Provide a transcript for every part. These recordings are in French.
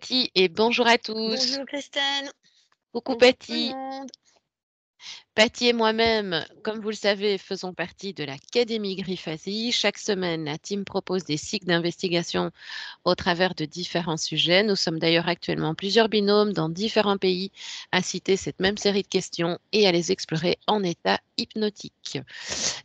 Patty et bonjour à tous. Bonjour Christine. Coucou Bonjour tout le Patty. monde. Patty et moi-même, comme vous le savez, faisons partie de l'Académie Griffasie. Chaque semaine, la team propose des cycles d'investigation au travers de différents sujets. Nous sommes d'ailleurs actuellement plusieurs binômes dans différents pays à citer cette même série de questions et à les explorer en état hypnotique.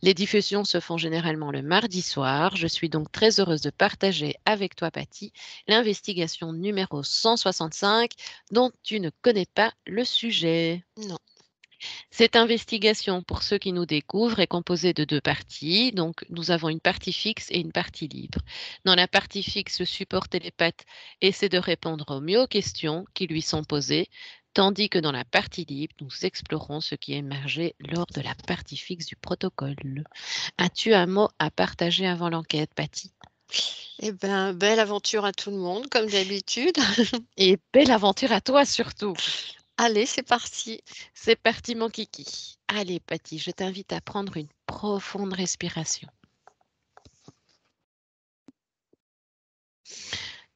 Les diffusions se font généralement le mardi soir. Je suis donc très heureuse de partager avec toi, Patty, l'investigation numéro 165 dont tu ne connais pas le sujet. Non. Cette investigation, pour ceux qui nous découvrent, est composée de deux parties. Donc, nous avons une partie fixe et une partie libre. Dans la partie fixe, le support télépathe essaie de répondre au mieux aux questions qui lui sont posées, tandis que dans la partie libre, nous explorons ce qui est émergé lors de la partie fixe du protocole. As-tu un mot à partager avant l'enquête, Patty? Eh bien, belle aventure à tout le monde, comme d'habitude. Et belle aventure à toi surtout. Allez, c'est parti. C'est parti, mon kiki. Allez, Patty, je t'invite à prendre une profonde respiration.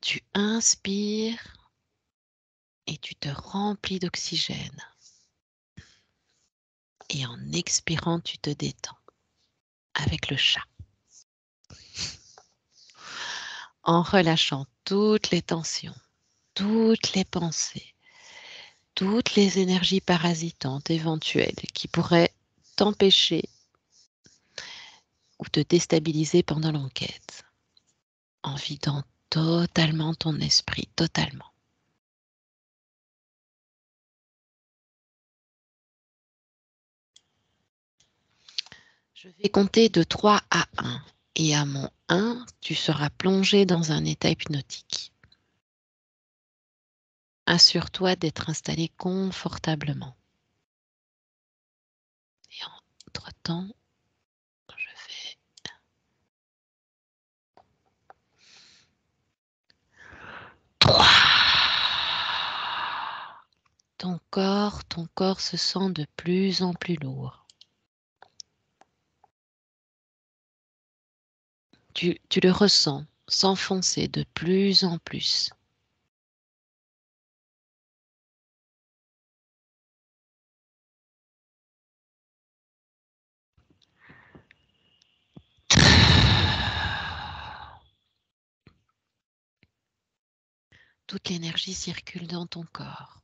Tu inspires et tu te remplis d'oxygène. Et en expirant, tu te détends avec le chat. En relâchant toutes les tensions, toutes les pensées, toutes les énergies parasitantes éventuelles qui pourraient t'empêcher ou te déstabiliser pendant l'enquête. En vidant totalement ton esprit, totalement. Je vais compter de 3 à 1 et à mon 1, tu seras plongé dans un état hypnotique. Assure-toi d'être installé confortablement. Et entre-temps, je fais 3. Ton corps se sent de plus en plus lourd. Tu le ressens s'enfoncer de plus en plus. Toute l'énergie circule dans ton corps.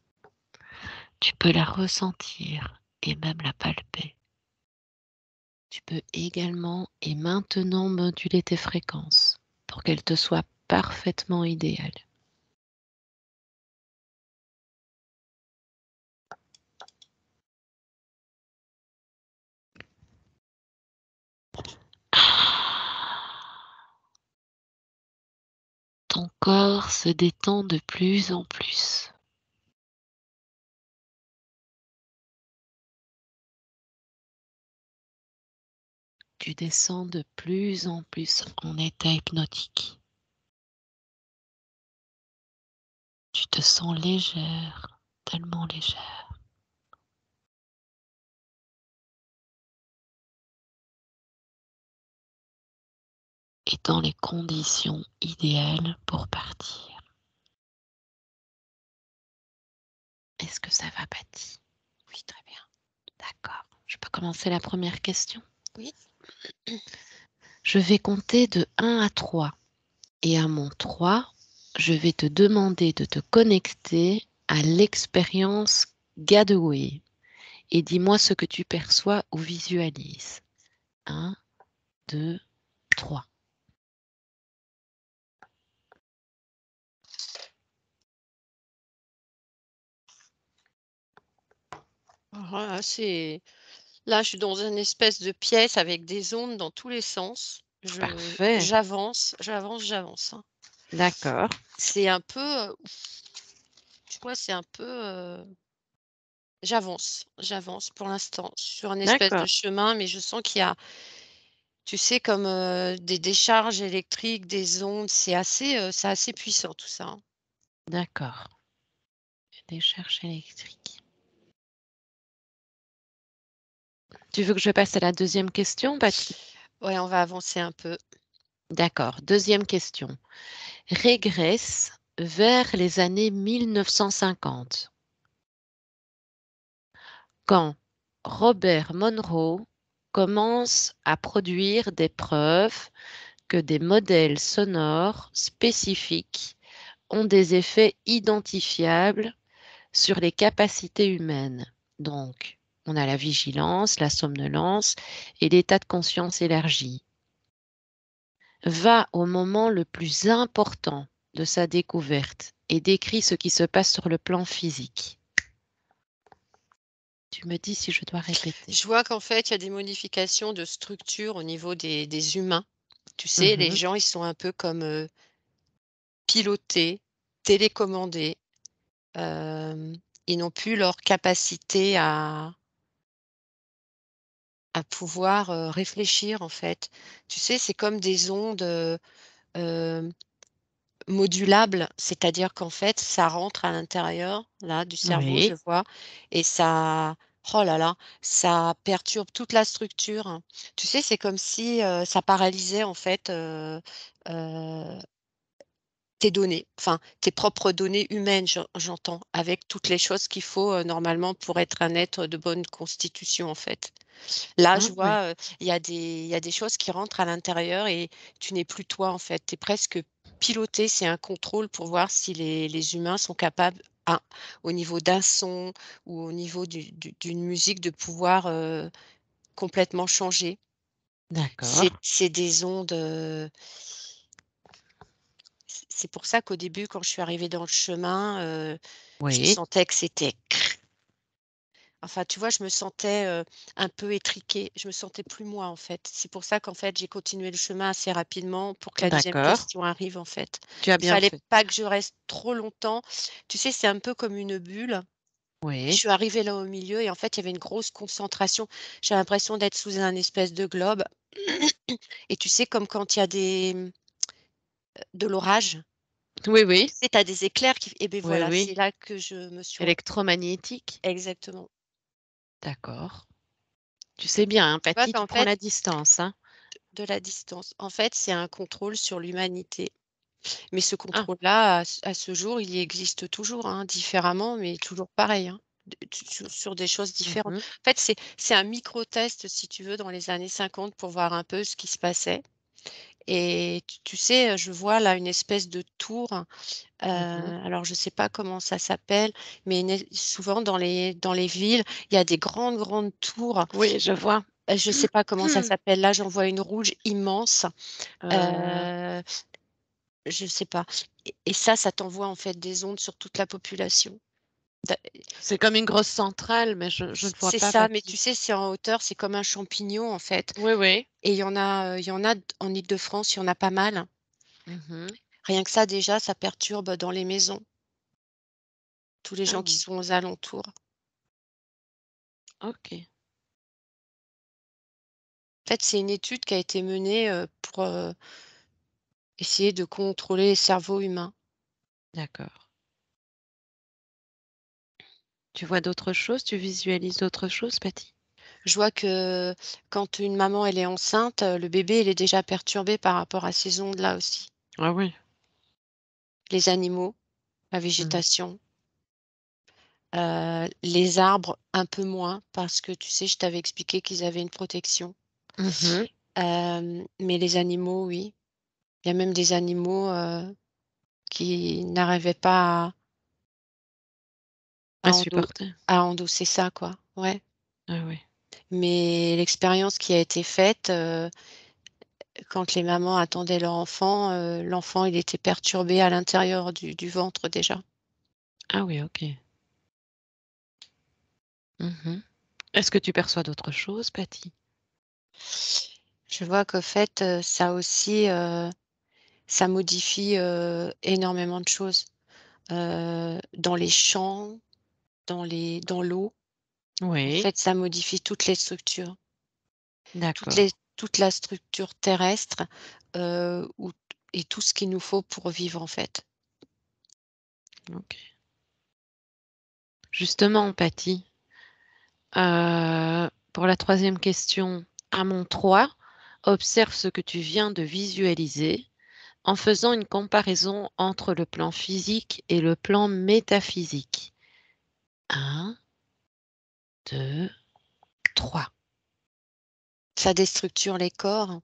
Tu peux la ressentir et même la palper. Tu peux également et maintenant moduler tes fréquences pour qu'elles te soient parfaitement idéales. Ton corps se détend de plus en plus. Tu descends de plus en plus en état hypnotique. Tu te sens légère, tellement légère. Et dans les conditions idéales pour partir. Est-ce que ça va, Patty? Oui, très bien. D'accord. Je peux commencer la première question? Oui. Je vais compter de 1 à 3. Et à mon 3, je vais te demander de te connecter à l'expérience Gateway. Et dis-moi ce que tu perçois ou visualises. 1, 2, 3. Voilà, là, je suis dans une espèce de pièce avec des ondes dans tous les sens. Parfait. J'avance, j'avance, hein. D'accord. C'est un peu, tu vois, c'est un peu, j'avance pour l'instant sur un espèce de D'accord. chemin, mais je sens qu'il y a, tu sais, comme, des décharges électriques, des ondes, c'est assez puissant tout ça, hein. D'accord. Des cherches électriques. Tu veux que je passe à la deuxième question, Patty? Ouais, on va avancer un peu. D'accord. Deuxième question. Régresse vers les années 1950, quand Robert Monroe commence à produire des preuves que des modèles sonores spécifiques ont des effets identifiables sur les capacités humaines. Donc, on a la vigilance, la somnolence et l'état de conscience élargi. Va au moment le plus important de sa découverte et décrit ce qui se passe sur le plan physique. Tu me dis si je dois répéter. Je vois qu'en fait, il y a des modifications de structure au niveau des humains. Tu sais, les Mhm. gens, ils sont un peu comme, pilotés, télécommandés. Ils n'ont plus leur capacité à pouvoir, réfléchir, en fait. Tu sais, c'est comme des ondes, hem, modulables, c'est-à-dire qu'en fait, ça rentre à l'intérieur, là, du cerveau, je Oui. vois et ça oh là là, ça perturbe toute la structure. Tu sais, c'est comme si, ça paralysait, en fait, heu tes données, enfin tes propres données humaines, j'entends, avec toutes les choses qu'il faut, normalement pour être un être de bonne constitution, en fait. Là, Ah je oui. vois, il y a des choses qui rentrent à l'intérieur et tu n'es plus toi, en fait. Tu es presque piloté, c'est un contrôle pour voir si les humains sont capables, au niveau d'un son ou au niveau d'une musique de pouvoir, complètement changer. C'est D'accord. c'est des ondes, c'est pour ça qu'au début, quand je suis arrivée dans le chemin, je Oui. sentais que c'était enfin, tu vois, je me sentais, un peu étriquée. Je me sentais plus moi, en fait. C'est pour ça qu'en fait, j'ai continué le chemin assez rapidement pour que la deuxième D'accord. question arrive, en fait. Tu as Il bien fallait fait. pas que je reste trop longtemps. Tu sais, c'est un peu comme une bulle. Je Oui. suis arrivée là au milieu et en fait, il y avait une grosse concentration. J'ai l'impression d'être sous un espèce de globe et tu sais, comme quand il y a de l'orage, Oui, oui. tu sais, tu as des éclairs qui et beh, Oui, voilà, oui. c'est là que je me suis retrouvée. Électromagnétique. Exactement. D'accord. Tu sais bien, hein, Tu vois Patty, tu qu'en prends fait, la distance, hein. de la distance, en fait, c'est un contrôle sur l'humanité. Mais ce Ah. contrôle-là, à ce jour, il existe toujours, hein, différemment, mais toujours pareil, hein, sur des choses différentes. Mhm. En fait, c'est un micro-test, si tu veux, dans les années 50 pour voir un peu ce qui se passait et tu sais, je vois là une espèce de tour, Mhm. alors je ne sais pas comment ça s'appelle, mais souvent dans les villes, il y a des grandes, grandes tours, Oui, je vois. je ne sais pas comment ça s'appelle. Là, j'en vois une rouge immense, Euh, heu je sais pas et ça t'envoie en fait des ondes sur toute la population. Da c'est comme une grosse centrale, mais je ne vois c'est pas, ça, mais tu Patty. sais, c'est en hauteur, c'est comme un champignon en fait Oui, oui. et il y en a en Île-de-France, il y en a pas mal. Mhm. Rien que ça déjà, ça perturbe dans les maisons, tous les Ah gens qui oui. sont aux alentours. Ok. En fait, c'est une étude qui a été menée, pour, essayer de contrôler le cerveau humain. D'accord. Tu vois d'autres choses? Tu visualises d'autres choses, Patty? Je vois que quand une maman, elle est enceinte, le bébé, il est déjà perturbé par rapport à ces ondes-là aussi. Ah oui. Les animaux, la Mhm. végétation, les arbres un peu moins parce que tu sais, je t'avais expliqué qu'ils avaient une protection. Mhm. Mais les animaux, oui. Il y a même des animaux, qui n'arrivaient pas à À endo supporter. à endosser ça, quoi. Ouais. Ah oui. Mais l'expérience qui a été faite, quand les mamans attendaient leur enfant, l'enfant, il était perturbé à l'intérieur du ventre déjà. Ah oui, ok. Mhm. Est-ce que tu perçois d'autres choses, Patty? Je vois qu'au fait, ça aussi, ça modifie, énormément de choses. Dans les champs, dans l'eau. En Oui, fait, ça modifie toutes les structures, d'accord. toute la structure terrestre, ou et tout ce qu'il nous faut pour vivre, en fait. Ok. Justement, Patty, pour la troisième question, à mon 3, observe ce que tu viens de visualiser en faisant une comparaison entre le plan physique et le plan métaphysique. 1, 2, 3. Ça déstructure les corps.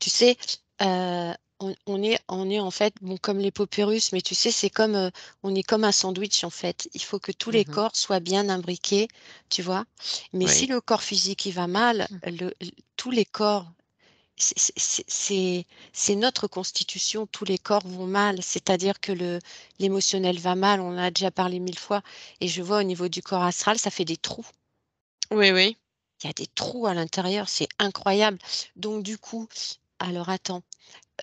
Tu sais, on est en fait, bon, comme les papyrus, mais tu sais, c'est comme, on est comme un sandwich en fait. Il faut que tous les Mhm. corps soient bien imbriqués, tu vois. Mais si Oui. le corps physique il va mal, tous les corps, c'est notre constitution, tous les corps vont mal. C'est-à-dire que l'émotionnel va mal, on en a déjà parlé 1000 fois. Et je vois au niveau du corps astral, ça fait des trous. Oui, oui. Il y a des trous à l'intérieur, c'est incroyable. Donc du coup, alors attends.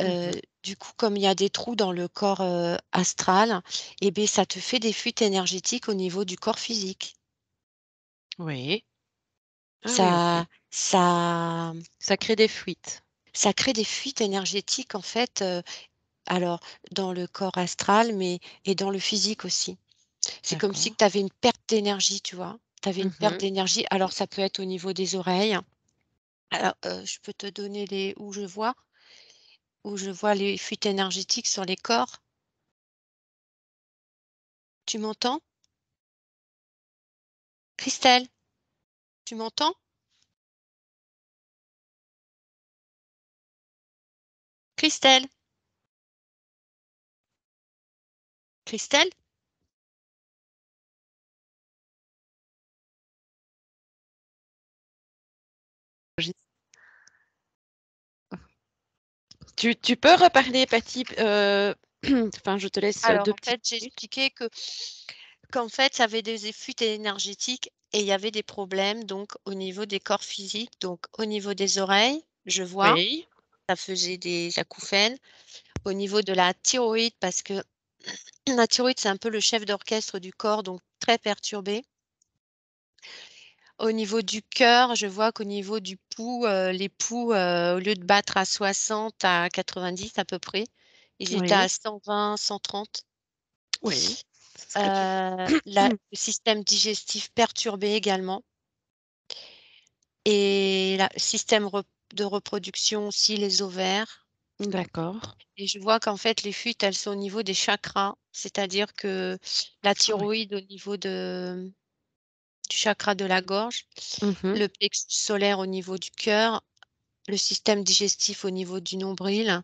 Mhm. Du coup, comme il y a des trous dans le corps, astral, et beh, ça te fait des fuites énergétiques au niveau du corps physique. Oui. Ah oui, ok. Ça Ça crée des fuites. ça crée des fuites énergétiques en fait, alors dans le corps astral, mais et dans le physique aussi. C'est comme si D'accord. que tu avais une perte d'énergie, tu vois? Tu avais une perte Mhm. d'énergie, alors ça peut être au niveau des oreilles. Alors, je peux te donner les où je vois les fuites énergétiques sur les corps. Tu m'entends? Christelle, tu m'entends? Christelle? Christelle? Tu peux reparler, Patty, enfin, je te laisse Alors, deux en petites fait, j'ai minutes. expliqué qu'en fait, ça avait des fuites énergétiques et il y avait des problèmes donc au niveau des corps physiques, donc au niveau des oreilles, je vois, Oui, ça faisait des acouphènes. Au niveau de la thyroïde, parce que la thyroïde, c'est un peu le chef d'orchestre du corps, donc très perturbé. Au niveau du cœur, je vois qu'au niveau du pouls, les pouls, au lieu de battre à 60, à 90 à peu près, ils étaient oui, à 120-130. oui. C'est ce que tu dis. Le système digestif perturbé également et le système de reproduction aussi, les ovaires, D'accord. et je vois qu'en fait les fuites, elles sont au niveau des chakras. C'est-à-dire que la Oui. thyroïde au niveau du chakra de la gorge, Mhm. le plexus solaire au niveau du cœur, le système digestif au niveau du nombril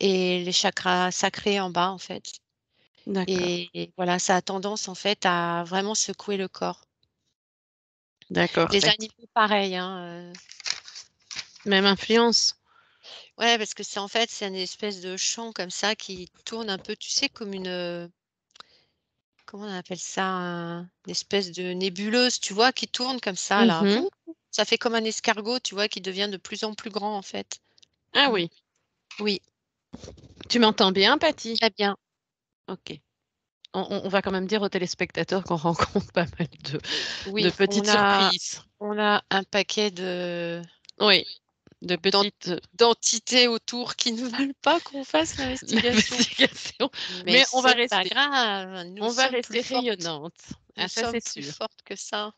et les chakras sacrés en bas, en fait, D'accord. et voilà, ça a tendance, en fait, à vraiment secouer le corps. D'accord, Les Patty. animaux, pareil, hein, Même influence. ouais, parce que c'est une espèce de chant comme ça qui tourne un peu, tu sais, comme comment on appelle ça? Une espèce de nébuleuse, tu vois, qui tourne comme ça là. Mhm. Fou, ça fait comme un escargot, tu vois, qui devient de plus en plus grand, en fait. Ah Mmh. oui. Oui, Tu m'entends bien, Patty? très bien. Ok. On va quand même dire aux téléspectateurs qu'on rencontre pas mal de Oui, petites surprises. on a un paquet de Oui, de d'en petites d'entités autour qui ne veulent pas qu'on fasse l'investigation. investigations. Mais Mais c'est pas grave, on va rester rayonnante. nous Ah, ça, sommes c'est plus sûr. fortes que ça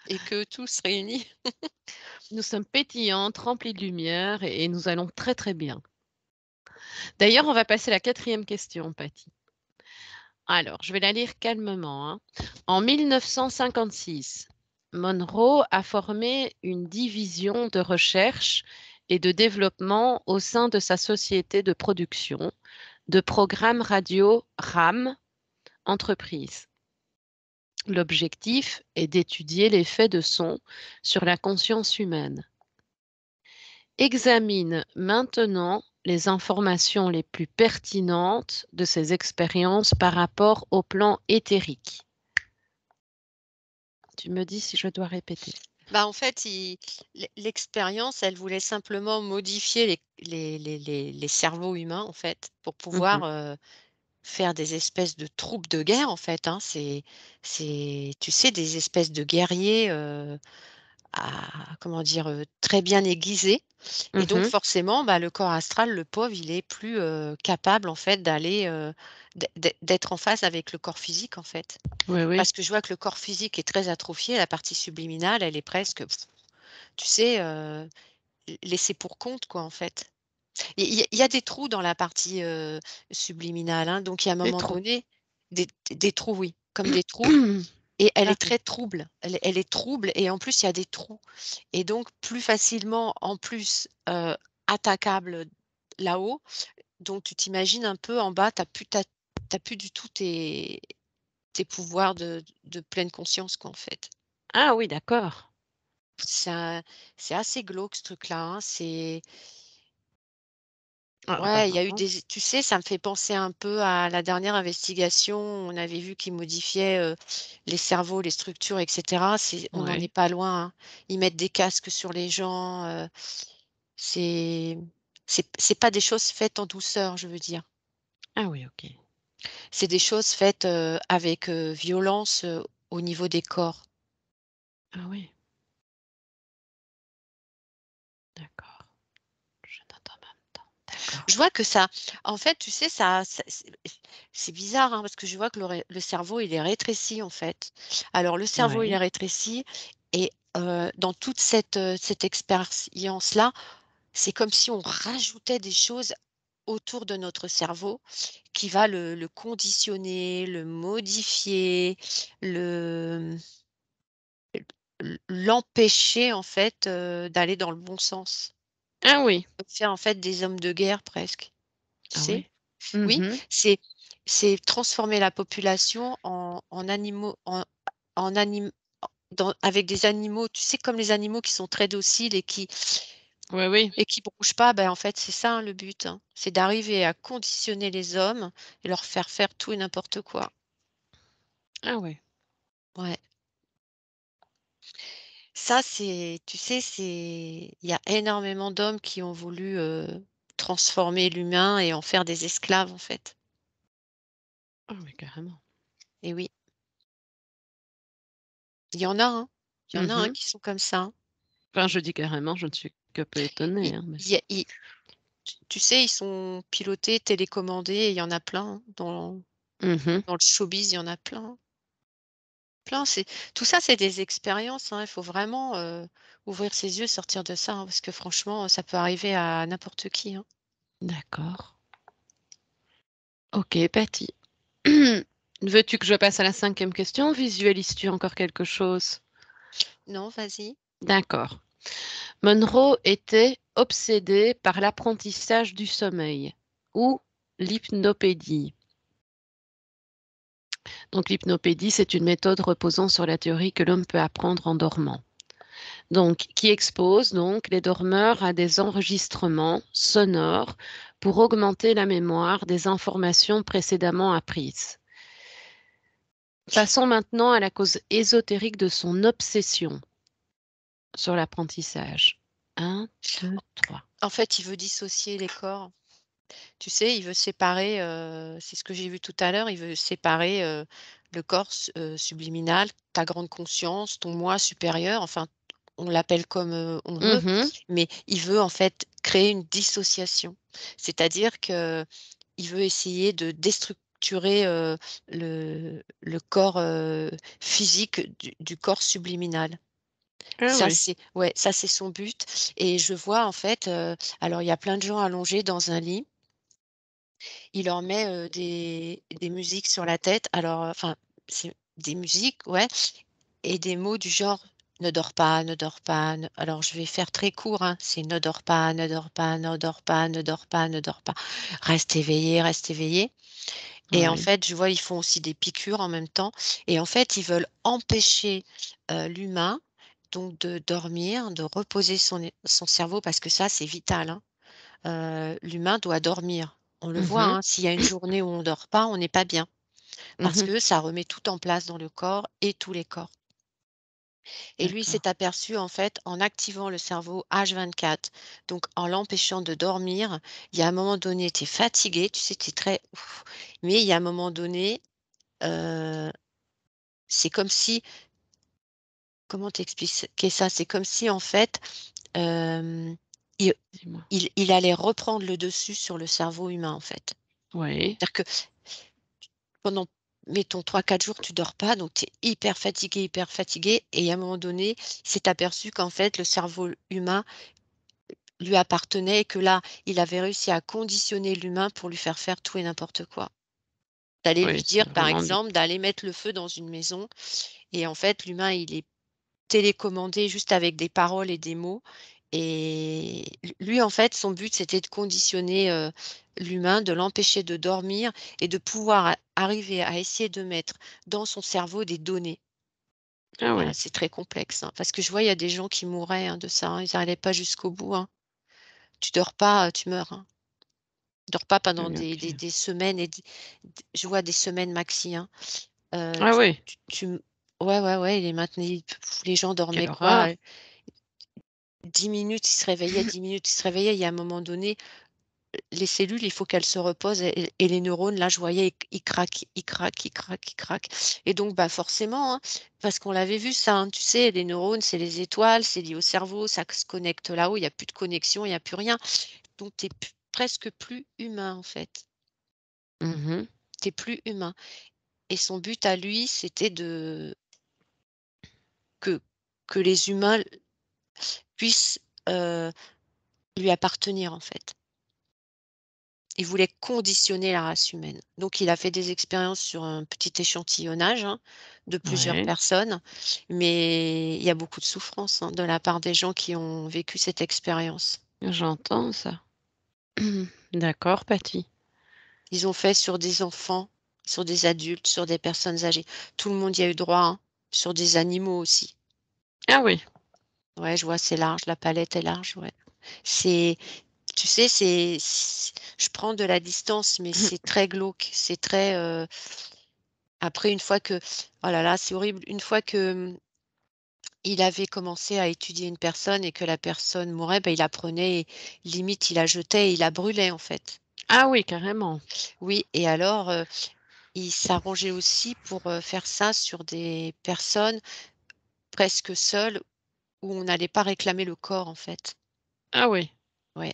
et qu'eux tous réunis. Nous sommes pétillantes, remplies de lumière et nous allons très très bien. D'ailleurs, on va passer à la quatrième question, Patty. Alors, je vais la lire calmement, hein. En 1956, Monroe a formé une division de recherche et de développement au sein de sa société de production de programmes radio RAM Entreprise. L'objectif est d'étudier l'effet de son sur la conscience humaine. Examine maintenant les informations les plus pertinentes de ces expériences par rapport au plan éthérique. Tu me dis si je dois répéter. Bah, en fait, l'expérience, elle voulait simplement modifier les cerveaux humains, en fait, pour Mhm, pouvoir, faire des espèces de troupes de guerre, en fait, hein. Tu sais, des espèces de guerriers, comment dire? Très bien aiguisés, et donc mhm. forcément, bah, le corps astral, le pauvre, il est plus, capable, en fait, d'aller, d'être en phase avec le corps physique, en fait. Oui, oui. Parce que je vois que le corps physique est très atrophié, la partie subliminale, elle est presque, tu sais, laissée pour compte, quoi, en fait. Il y a des trous dans la partie, subliminale, hein, donc il y a un Des moment trous. donné des trous, oui, comme des trous et elle Ah est oui. très trouble. Elle est trouble et en plus il y a des trous et donc plus facilement en plus, attaquable là-haut. Donc tu t'imagines un peu en bas, tu as plus du tout tes pouvoirs de pleine conscience quoi, en fait. Ah oui, d'accord. C'est un c'est assez glauque ce truc-là, hein, c'est Ah ouais, il y a eu apparemment. des tu sais, ça me fait penser un peu à la dernière investigation. On avait vu qu'ils modifiaient, les cerveaux, les structures et cetera. On n'en est Ouais. pas loin, hein. Ils mettent des casques sur les gens, c'est c'est pas des choses faites en douceur, je veux dire. Ah oui, OK. C'est des choses faites, avec, violence, au niveau des corps. Ah oui, d'accord. Je note en même temps. D'accord. Je vois que ça en fait, tu sais, ça c'est bizarre, hein, parce que je vois que le cerveau, il est rétréci, en fait. Alors le cerveau, il est Ouais. rétréci et dans toute cette expérience-là, c'est comme si on rajoutait des choses autour de notre cerveau qui va le conditionner, le modifier, le l'empêcher, en fait, d'aller dans le bon sens. Ah oui. Faire, en fait, des hommes de guerre presque, tu Ah sais? oui. Oui, Mmh. c'est transformer la population en animaux en anim dans avec des animaux, tu sais, comme les animaux qui sont très dociles Oui, oui. et qui bougent pas, ben, en fait, c'est ça, hein, le but, hein. C'est d'arriver à conditionner les hommes et leur faire faire tout et n'importe quoi. Ah ouais. Ouais. Ça, c'est tu sais, il y a énormément d'hommes qui ont voulu, transformer l'humain et en faire des esclaves, en fait. Ah oui, carrément. Et oui, il y en a, hein. Il y en a, hein, Mmh. qui sont comme ça, hein. Enfin, je dis carrément, je ne suis que peu Il étonnée, hein, mais il y a il tu sais, ils sont pilotés, télécommandés et il y en a plein, hein, mmh. dans le showbiz, il y en a plein, hein. Plein, c'est tout ça, c'est des expériences, hein. Il faut vraiment, ouvrir ses yeux, sortir de ça, hein, parce que franchement, ça peut arriver à n'importe qui, hein. D'accord. OK, Patty. Veux-tu que je passe à la 5e question? Visualises-tu encore quelque chose? Non, vas-y. D'accord. Monroe était obsédé par l'apprentissage du sommeil ou l'hypnopédie. Donc l'hypnopédie, c'est une méthode reposant sur la théorie que l'homme peut apprendre en dormant. Donc qui expose donc les dormeurs à des enregistrements sonores pour augmenter la mémoire des informations précédemment apprises. Passons maintenant à la cause ésotérique de son obsession sur l'apprentissage. 1, 2, 3. En fait, il veut dissocier les corps. Tu sais, il veut séparer, c'est ce que j'ai vu tout à l'heure, il veut séparer, le corps subliminal, ta grande conscience, ton moi supérieur, enfin, on l'appelle comme, on veut, Mmh. mais il veut en fait créer une dissociation. C'est-à-dire que il veut essayer de déstructurer, le corps, physique du corps subliminal. Ah Ça, oui. c'est ouais, ça, c'est son but et je vois en fait, alors il y a plein de gens allongés dans un lit, il leur met, des musiques sur la tête, alors, enfin, c'est des musiques, ouais et des mots du genre: «Ne dors pas, ne dors pas, ne» alors je vais faire très court, hein, c'est: «Ne dors pas, ne dors pas, ne dors pas, ne dors pas, ne dors pas. Reste éveillé» et en Oui. fait, je vois, ils font aussi des piqûres en même temps et en fait, ils veulent empêcher, l'humain donc de dormir, de reposer son cerveau parce que ça, c'est vital, hein. L'humain doit dormir. On le voit, Mmh. hein, s'il y a une journée où on dort pas, on n'est pas bien parce Mmh. que ça remet tout en place dans le corps et tous les corps. Et lui D'accord. s'est aperçu en fait en activant le cerveau H24, donc en l'empêchant de dormir, il y a un moment donné, tu es fatigué, tu sais, tu es très ouf, mais il y a un moment donné, heu, c'est comme si comment t'expliquer ça? C'est comme si en fait, hem, il Dis-moi. il allait reprendre le dessus sur le cerveau humain en fait. Oui. C'est-à-dire que pendant, mettons 3 4 jours, tu dors pas, donc tu es hyper fatigué et à un moment donné, il s'est aperçu qu'en fait le cerveau humain lui appartenait et que là, il avait réussi à conditionner l'humain pour lui faire tout et n'importe quoi. D'aller lui Oui, c'est dire, par vraiment du exemple, d'aller mettre le feu dans une maison et en fait, l'humain, il est télécommandé juste avec des paroles et des mots et lui, en fait, son but, c'était de conditionner, l'humain, de l'empêcher de dormir et de pouvoir arriver à essayer de mettre dans son cerveau des données. ah Voilà, oui, c'est très complexe, hein, parce que je vois, il y a des gens qui mouraient, hein, de ça, hein, ils n'arrivaient pas jusqu'au bout, hein. Tu dors pas, tu meurs, hein. Tu dors pas pendant oui, des OK. des des semaines et je vois des semaines maxi, hein. Ah oui, Tu m Ouais, ouais, ouais, il est maintenu les gens dormaient quelle quoi, horreur! 10 minutes, ils se réveillaient, 10 minutes, ils se réveillaient. Il y a un moment donné, les cellules, il faut qu'elles se reposent et les neurones, là, je voyais, ils craquent, ils craquent, ils craquent, ils craquent et donc bah, forcément, hein, parce qu'on l'avait vu ça, hein, tu sais, les neurones, c'est les étoiles, c'est lié au cerveau, ça se connecte là-haut, il y a plus de connexion, il y a plus rien. Donc tu es presque plus humain, en fait. Mmh. Tu es plus humain et son but à lui, c'était de que les humains puissent, lui appartenir, en fait. Il voulait conditionner la race humaine. Donc il a fait des expériences sur un petit échantillonnage, hein, de plusieurs Ouais, personnes, mais il y a beaucoup de souffrance, hein, de la part des gens qui ont vécu cette expérience. j'entends ça. D'accord, Patty. Ils ont fait sur des enfants, sur des adultes, sur des personnes âgées. Tout le monde y a eu droit, hein, sur des animaux aussi. Ah oui. Ouais, je vois, c'est large, la palette est large, ouais. C'est Tu sais, je prends de la distance, mais c'est très glauque, c'est très, après une fois que oh là là, c'est horrible. Une fois que, il avait commencé à étudier une personne et que la personne mourait, bah, il la prenait et limite il la jetait et il la brûlait, en fait. Ah oui, carrément. Oui et alors, il s'arrangeait aussi pour, faire ça sur des personnes presque seules où on n'allait pas réclamer le corps, en fait. Ah oui. Ouais,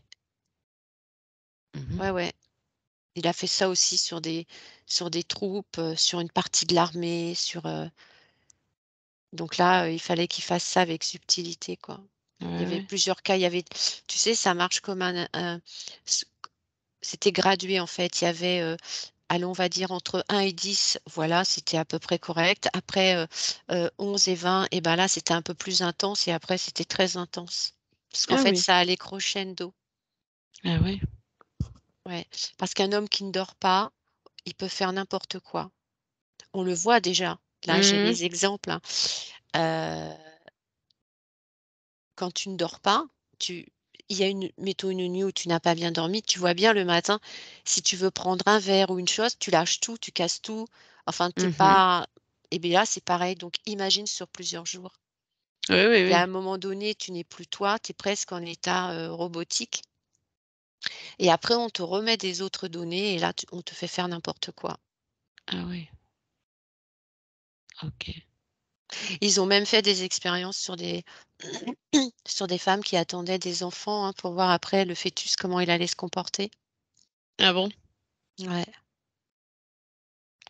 Mmh. ouais, ouais. Il a fait ça aussi sur des troupes, sur une partie de l'armée, donc là, il fallait qu'il fasse ça avec subtilité, quoi. Ouais, Il y avait ouais. plusieurs cas, il y avait tu sais, ça marche comme c c'était gradué, en fait. Il y avait, allez, on va dire entre 1 et 10, voilà, c'était à peu près correct. Après, 11 et 20 et ben, là, c'était un peu plus intense et après, c'était très intense. Parce qu'en Ah fait, oui. ça allait crescendo. Ah oui. Ouais, parce qu'un homme qui ne dort pas, il peut faire n'importe quoi. On le voit déjà. Là, j'ai Mmh. les exemples, hein. Heu, Quand tu ne dors pas, tu il y a mettons une nuit où tu n'as pas bien dormi, tu vois bien le matin, si tu veux prendre un verre ou une chose, tu lâches tout, tu casses tout. Enfin, tu Mmh. pas et bien là, c'est pareil, donc imagine sur plusieurs jours. Oui, oui, Et à un oui. moment donné, tu n'es plus toi, tu es presque en état, robotique et après on te remet des autres données et là, on te fait faire n'importe quoi. Ah oui. OK. Ils ont même fait des expériences sur des sur des femmes qui attendaient des enfants, hein, pour voir après le fœtus, comment il allait se comporter. Ah bon? Ouais,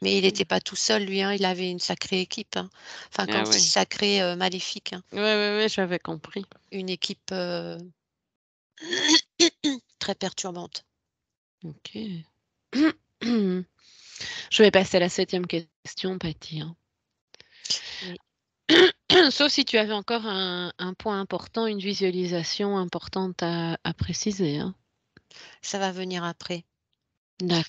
mais il Mmh. était pas tout seul lui, hein, il avait une sacrée équipe, hein. Enfin, quand Ah je dis oui. sacrée, maléfique, hein, Ouais, ouais, ouais, j'avais compris. une équipe, très perturbante. OK. Je vais passer à la septième question, Patty, hein. Oui, Sauf si tu avais encore un point important, une visualisation importante à préciser, hein? ça va venir après.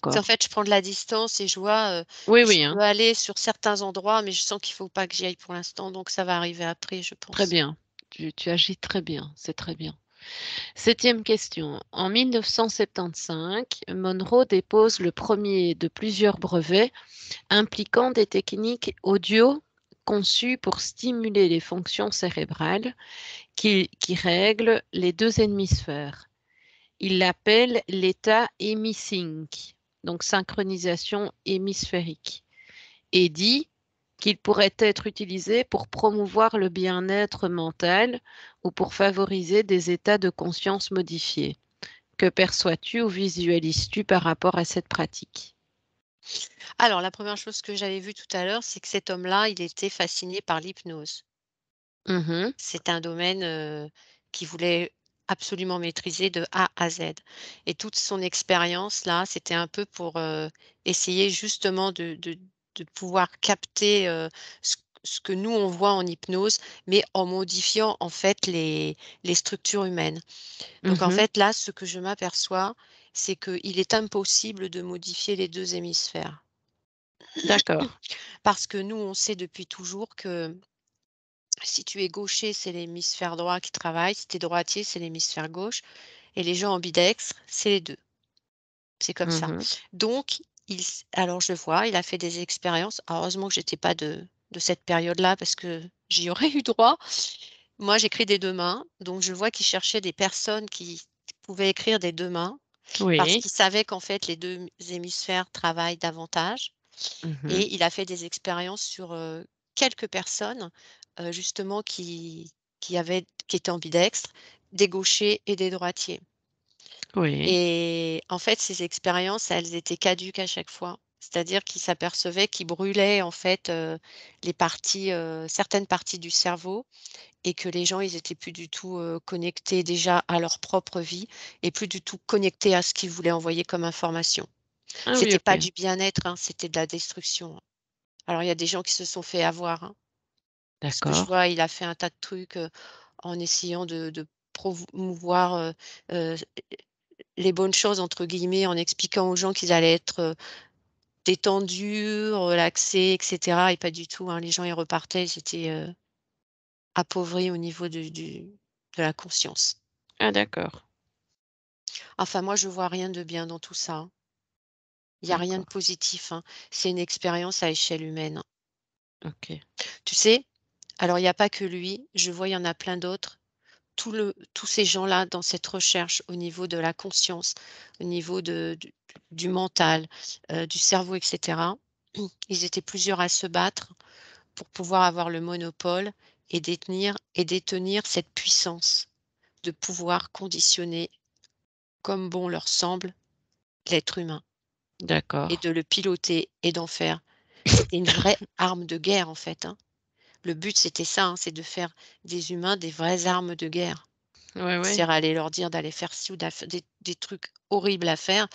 Parce qu'en D'accord. fait, je prends de la distance et je vois, Oui, je oui, hein. peux aller sur certains endroits, mais je sens qu'il faut pas que j'y aille pour l'instant, donc ça va arriver après, je Très pense. bien. Tu agis très bien, c'est très bien. Septième question. En 1975, Monroe dépose le premier de plusieurs brevets impliquant des techniques audio conçues pour stimuler les fonctions cérébrales qui règlent les deux hémisphères. Il l'appelle l'état hémisync, donc synchronisation hémisphérique, et dit qu'il pourrait être utilisé pour promouvoir le bien-être mental ou pour favoriser des états de conscience modifiés. Que perçois-tu ou visualises-tu par rapport à cette pratique? Alors la première chose que j'avais vue tout à l'heure, c'est que cet homme-là, il était fasciné par l'hypnose. Mhm. C'est un domaine, qu'il voulait absolument maîtrisé de A à Z et toute son expérience là, c'était un peu pour, essayer justement de pouvoir capter, ce que nous on voit en hypnose, mais en modifiant en fait les structures humaines. Donc en Mmh. fait là, ce que je m'aperçois, c'est qu'il est impossible de modifier les 2 hémisphères. D'accord. Parce que nous, on sait depuis toujours que si tu es gaucher, c'est l'hémisphère droit qui travaille, si tu es droitier, c'est l'hémisphère gauche et les gens ambidextres, c'est les 2. C'est comme ça. Mmh. Donc alors je vois, il a fait des expériences. Alors heureusement que j'étais pas de cette période-là parce que j'y aurais eu droit. Moi, j'écris des 2 mains, donc je vois qu'il cherchait des personnes qui pouvaient écrire des 2 mains parce Oui. qu'il savait qu'en fait les 2 hémisphères travaillent davantage. Mmh. Et il a fait des expériences sur, quelques personnes, justement qui étaient ambidextres, des gauchers et des droitiers. Oui. Et en fait, ces expériences, elles étaient caduques à chaque fois. C'est-à-dire qu'il s'apercevait qu'il brûlait en fait, certaines parties du cerveau et que les gens, ils étaient plus du tout, connectés déjà à leur propre vie et plus du tout connectés à ce qu'ils voulaient envoyer comme information. Ah oui, C'était OK. pas du bien-être, hein, c'était de la destruction, hein. Alors il y a des gens qui se sont fait avoir, hein, parce que je D'accord. vois, il a fait un tas de trucs, en essayant de promouvoir, «les bonnes choses» entre guillemets, en expliquant aux gens qu'ils allaient être, détendus, relaxés et cetera et pas du tout, hein. Les gens, ils repartaient, ils étaient, appauvris au niveau de la conscience. Ah d'accord. Enfin moi, je vois rien de bien dans tout ça, hein. Il y a rien de D'accord. positif, hein. C'est une expérience à échelle humaine. OK. Tu sais? Alors il y a pas que lui, je vois, il y en a plein d'autres. Tous ces gens-là dans cette recherche au niveau de la conscience, au niveau du mental, du cerveau et cetera, ils étaient plusieurs à se battre pour pouvoir avoir le monopole et détenir cette puissance de pouvoir conditionner comme bon leur semble l'être humain et D'accord. de le piloter et d'en faire. C'était une vraie arme de guerre en fait, hein. Le but c'était ça, hein, c'est de faire des humains des vraies armes de guerre. Ouais, ouais. C'est-à-dire aller leur dire d'aller faire ci ou des trucs horribles à faire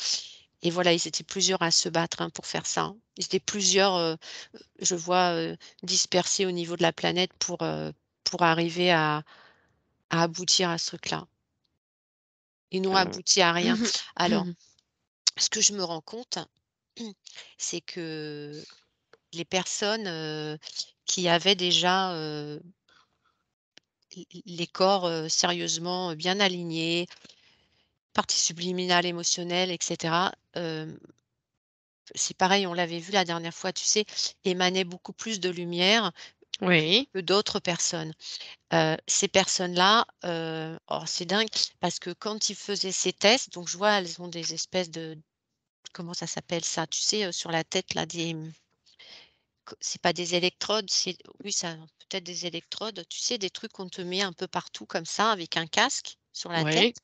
et voilà, ils étaient plusieurs à se battre, hein, pour faire ça, hein. Ils étaient plusieurs, je vois, dispersés au niveau de la planète pour arriver à aboutir à ce truc-là. Ils n'ont Heu, abouti à rien. mmh Alors, mh. ce que je me rends compte, c'est que les personnes, qui avaient déjà, les corps, sérieusement, bien alignés, partie subliminale émotionnelle et cetera, c'est pareil, on l'avait vu la dernière fois, tu sais, émanait beaucoup plus de lumière Oui. que d'autres personnes. Ces personnes-là, alors c'est dingue parce que quand ils faisaient ces tests, donc je vois, elles ont des espèces de comment ça s'appelle ça? Tu sais, sur la tête là, c'est pas des électrodes, c'est oui, ça peut-être des électrodes, tu sais, des trucs qu'on te met un peu partout comme ça avec un casque sur la Oui. tête.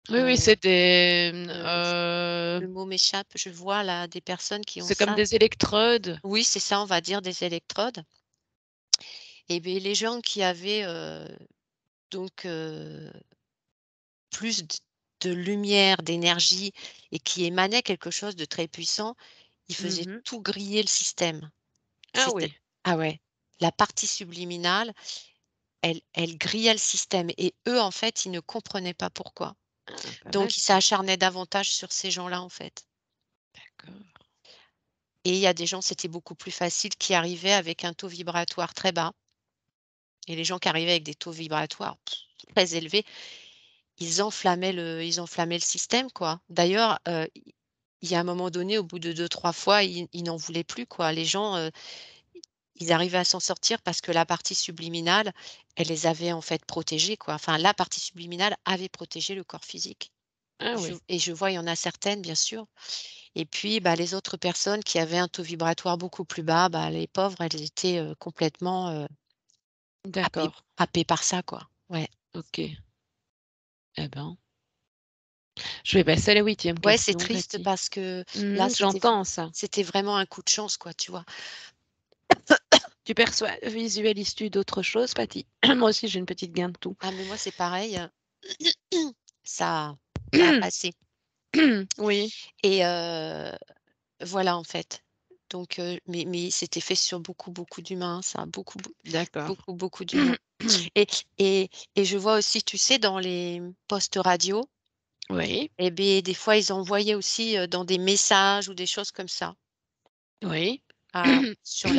Oui, oui, Heu c'est des, le mot m'échappe, je vois là des personnes qui ont c'est comme ça. des électrodes. Oui, c'est ça, on va dire des électrodes. Et beh, les gens qui avaient, donc plus de lumière, d'énergie et qui émanaient quelque chose de très puissant, ils faisaient Mmh. tout griller le système. Ah C'était oui. ah ouais, la partie subliminale, elle grillait le système et eux, en fait, ils ne comprenaient pas pourquoi. Ah, pas mal Donc ils ça. s'acharnaient davantage sur ces gens-là, en fait. D'accord. Et il y a des gens, c'était beaucoup plus facile, qui arrivaient avec un taux vibratoire très bas et les gens qui arrivaient avec des taux vibratoires très élevés, ils enflammaient le système, quoi. D'ailleurs, il y a un moment donné, au bout de 2 3 fois, ils n'en voulaient plus, quoi. Les gens, ils arrivaient à s'en sortir parce que la partie subliminale, elle les avait, en fait, protégés, quoi. Enfin, la partie subliminale avait protégé le corps physique. Ah oui. Je vois, il y en a certaines, bien sûr et puis, bah, les autres personnes qui avaient un taux vibratoire beaucoup plus bas, bah, les pauvres, elles étaient, complètement, D'accord. happées par ça, quoi. Ouais. OK. Eh ben, je vais passer à la 8e Ouais, c'est question, triste Patty. parce que là, J'entends ça. c'était vraiment un coup de chance, quoi, tu vois? Tu perçois visualises-tu d'autres choses, Patty? Moi aussi, j'ai une petite gain de toux. Ah, mais moi, c'est pareil, Ça ça a passé Oui, et voilà, en fait. Donc mais c'était fait sur beaucoup d'humains, ça, d'accord. beaucoup d'humains et et et je vois aussi, tu sais, dans les postes radio Oui, et beh, des fois, ils envoyaient aussi, dans des messages ou des choses comme ça, oui. à sur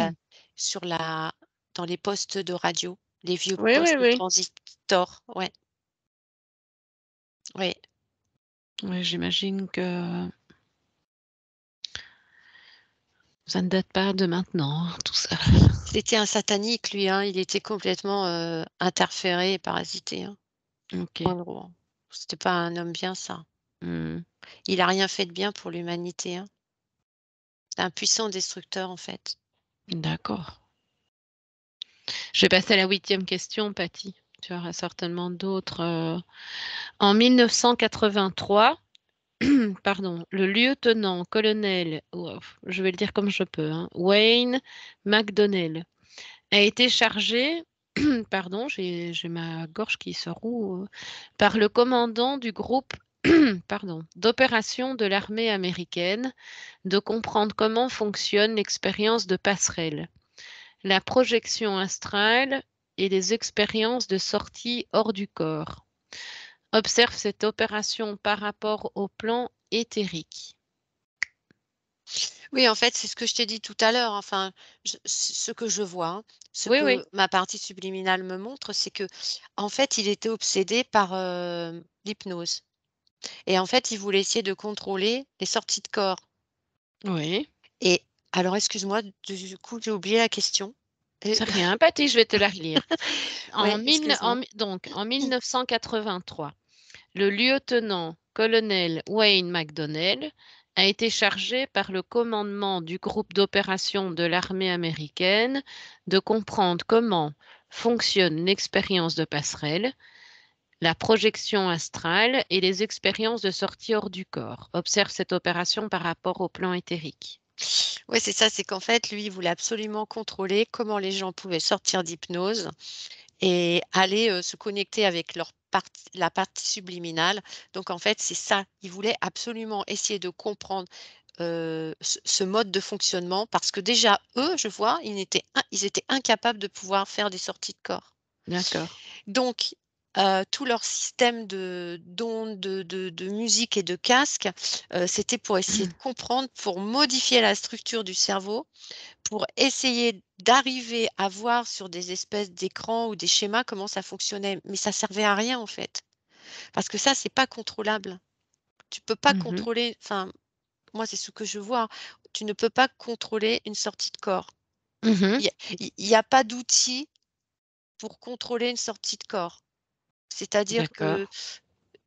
la dans les postes de radio, les vieux Oui, oui, postes oui. transistors. Ouais, ouais. Oui, j'imagine que ça ne date pas de maintenant, hein, tout ça. C'était un satanique lui, hein, il était complètement, interféré et parasité, hein. En OK. gros, hein. C'était pas un homme bien ça. Mmh. Il a rien fait de bien pour l'humanité, hein. C'est un puissant destructeur, en fait. D'accord. Je vais passer à la 8e question, Patty. Tu auras certainement d'autres, en 1983, pardon, le lieutenant-colonel, je vais le dire comme je peux, hein, Wayne McDonnell a été chargé, pardon, j'ai ma gorge qui se roue, par le commandant du groupe, pardon, d'opération de l'armée américaine de comprendre comment fonctionne l'expérience de passerelle, la projection astrale et les expériences de sortie hors du corps. Observe cette opération par rapport au plan éthérique. Oui, en fait, c'est ce que je t'ai dit tout à l'heure, enfin, ce que je vois, hein, ce Oui, oui. que ma partie subliminale me montre, c'est que, en fait, il était obsédé par, l'hypnose et en fait, il voulait essayer de contrôler les sorties de corps Oui. et alors excuse-moi, du coup, j'ai oublié la question et C'est rien, Patty, je vais te la relire. ouais, excuse-moi. Donc, en 1983, le lieutenant-colonel Wayne McDonnell a été chargé par le commandement du groupe d'opération de l'armée américaine de comprendre comment fonctionne l'expérience de passerelle, la projection astrale et les expériences de sortie hors du corps. Observe cette opération par rapport au plan éthérique. Ouais, c'est ça, c'est qu'en fait, lui, il voulait absolument contrôler comment les gens pouvaient sortir d'hypnose et aller, se connecter avec la partie subliminale. Donc en fait, c'est ça, il voulait absolument essayer de comprendre, ce mode de fonctionnement parce que déjà eux, je vois, ils étaient incapables de pouvoir faire des sorties de corps. D'accord. Donc tout leur système d'ondes, de musique et de casques, c'était pour essayer de comprendre, pour modifier la structure du cerveau, pour essayer d'arriver à voir sur des espèces d'écrans ou des schémas comment ça fonctionnait. Mais ça servait à rien en fait, parce que ça, c'est pas contrôlable. Tu peux pas Mhm. contrôler, enfin, moi, c'est ce que je vois. Tu ne peux pas contrôler une sortie de corps. Mhm. Il y a pas d'outil pour contrôler une sortie de corps. C'est-à-dire D'accord. que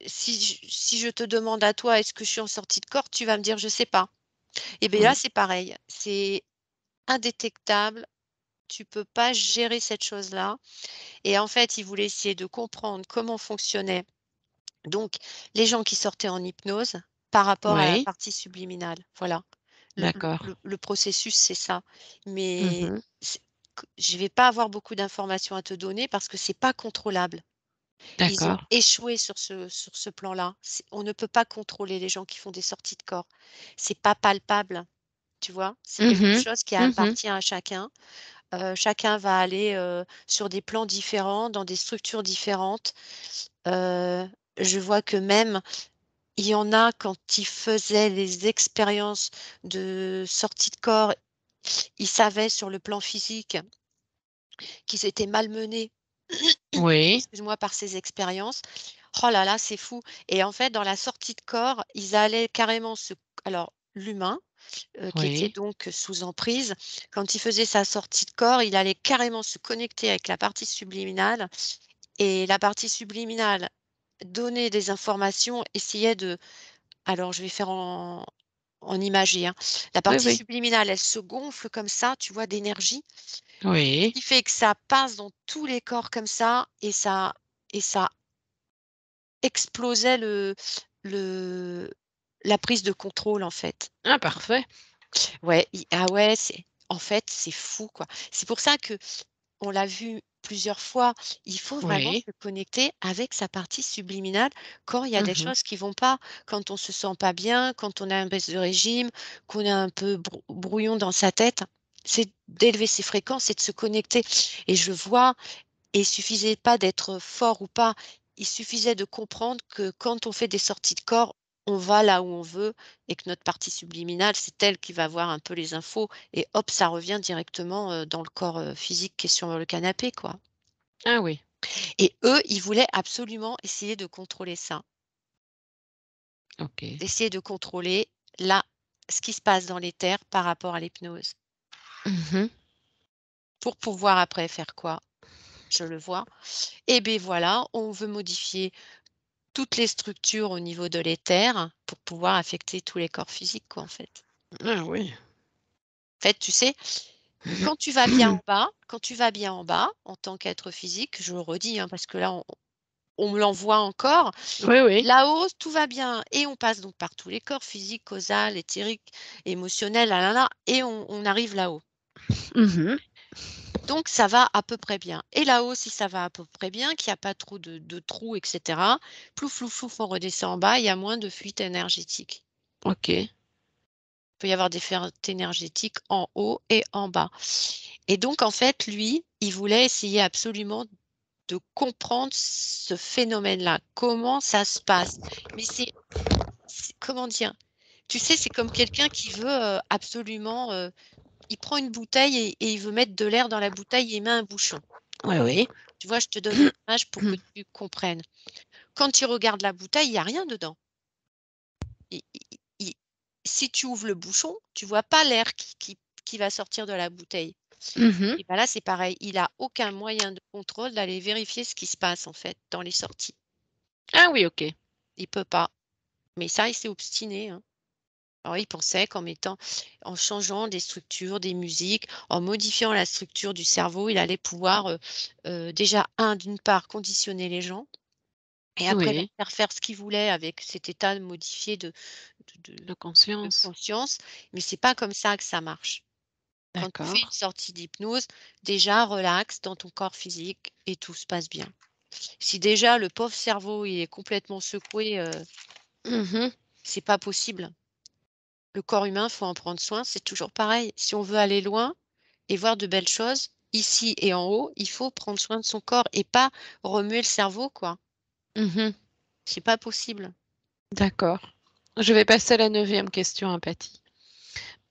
si je te demande à toi: «Est-ce que je suis en sortie de corps?» tu vas me dire: «Je sais pas». Et beh, là, Oui. c'est pareil, c'est indétectable, tu peux pas gérer cette chose-là et en fait, ils voulaient essayer de comprendre comment fonctionnait donc les gens qui sortaient en hypnose par rapport à la Oui. partie subliminale. Voilà. D'accord. Le processus, c'est ça. Mais Mhm. c'est je vais pas avoir beaucoup d'informations à te donner parce que c'est pas contrôlable. Ils ont D'accord. échoué sur ce plan-là. On ne peut pas contrôler les gens qui font des sorties de corps. C'est pas palpable, tu vois? C'est quelque Mhm. chose qui Mhm. appartient à chacun. Chacun va aller, sur des plans différents, dans des structures différentes. Heu, je vois que même, il y en a quand ils faisaient les expériences de sortie de corps, ils savaient sur le plan physique qu'ils étaient malmenés, Oui. excuse-moi, par ces expériences. Oh là là, c'est fou et en fait, dans la sortie de corps, ils allaient carrément se alors l'humain, qui était Oui. donc sous emprise, quand il faisait sa sortie de corps, il allait carrément se connecter avec la partie subliminale et la partie subliminale donnait des informations, essayait de alors je vais faire en imagé, hein. La Oui, partie oui. subliminale, elle se gonfle comme ça, tu vois, d'énergie, ce Oui. qui fait que ça passe dans tous les corps comme ça et ça explosait le la prise de contrôle, en fait. Ah, parfait. Ouais, i ah ouais, c'est en fait, c'est fou, quoi. C'est pour ça que on l'a vu plusieurs fois. Il faut vraiment Oui. se connecter avec sa partie subliminale quand il y a des Mmh. choses qui vont pas, quand on se sent pas bien, quand on a un baisse de régime, qu'on est un peu brouillon dans sa tête. C'est d'élever ses fréquences et de se connecter. Et je vois, et il suffisait pas d'être fort ou pas, il suffisait de comprendre que quand on fait des sorties de corps, on va là où on veut et que notre partie subliminale, c'est elle qui va voir un peu les infos et hop, ça revient directement, dans le corps, physique qui est sur le canapé, quoi. Ah oui, Et eux, ils voulaient absolument essayer de contrôler ça, OK. d'essayer de contrôler là, ce qui se passe dans l'éther par rapport à l'hypnose. Mmh. Pour pouvoir après faire quoi? Je le vois. Et beh, voilà, on veut modifier toutes les structures au niveau de l'éther pour pouvoir affecter tous les corps physiques, quoi, en fait. Ah oui. En fait, tu sais, quand tu vas bien en bas, quand tu vas bien en bas, en tant qu'être physique, je le redis, hein, parce que là, on me l'envoie encore. Oui, oui. Là-haut, tout va bien et on passe donc par tous les corps physiques, causal, éthérique, émotionnel, là, là, là, et on arrive là-haut. Mmh. Donc ça va à peu près bien. Et là-haut, si ça va à peu près bien, qu'il y a pas trop de trous et cetera, plouf, plouf, plouf, on redescend en bas, il y a moins de fuite énergétique. OK. Il peut y avoir des fuites énergétiques en haut et en bas. Et donc en fait, lui, il voulait essayer absolument de comprendre ce phénomène-là. Comment ça se passe? Mais c'est comment dire? Tu sais, c'est comme quelqu'un qui veut, absolument, il prend une bouteille et il veut mettre de l'air dans la bouteille et il met un bouchon. Oui, oui. Tu vois, je te donne une image pour que tu comprennes. Quand il regarde la bouteille, il y a rien dedans. Il si tu ouvres le bouchon, tu vois pas l'air qui va sortir de la bouteille. Mmh. Et bah, là, c'est pareil, il a aucun moyen de contrôle d'aller vérifier ce qui se passe, en fait, dans les sorties. Ah oui, OK. Il peut pas. Mais ça, il s'est obstiné, hein. Alors, il pensait qu'en mettant en changeant des structures, des musiques, en modifiant la structure du cerveau, il allait pouvoir, déjà d'une part, conditionner les gens et après leur Oui, faire ce qu'il voulait avec cet état modifié de de la de conscience. conscience, mais c'est pas comme ça que ça marche. Quand tu fais une D'accord. sortie d'hypnose, déjà relax dans ton corps physique et tout se passe bien. Si déjà le pauvre cerveau, il est complètement secoué, Mmh. c'est pas possible. Le corps humain, faut en prendre soin, c'est toujours pareil. Si on veut aller loin et voir de belles choses, ici et en haut, il faut prendre soin de son corps et pas remuer le cerveau, quoi. Mmh. C'est pas possible. D'accord. Je vais passer à la 9e question, Apathie.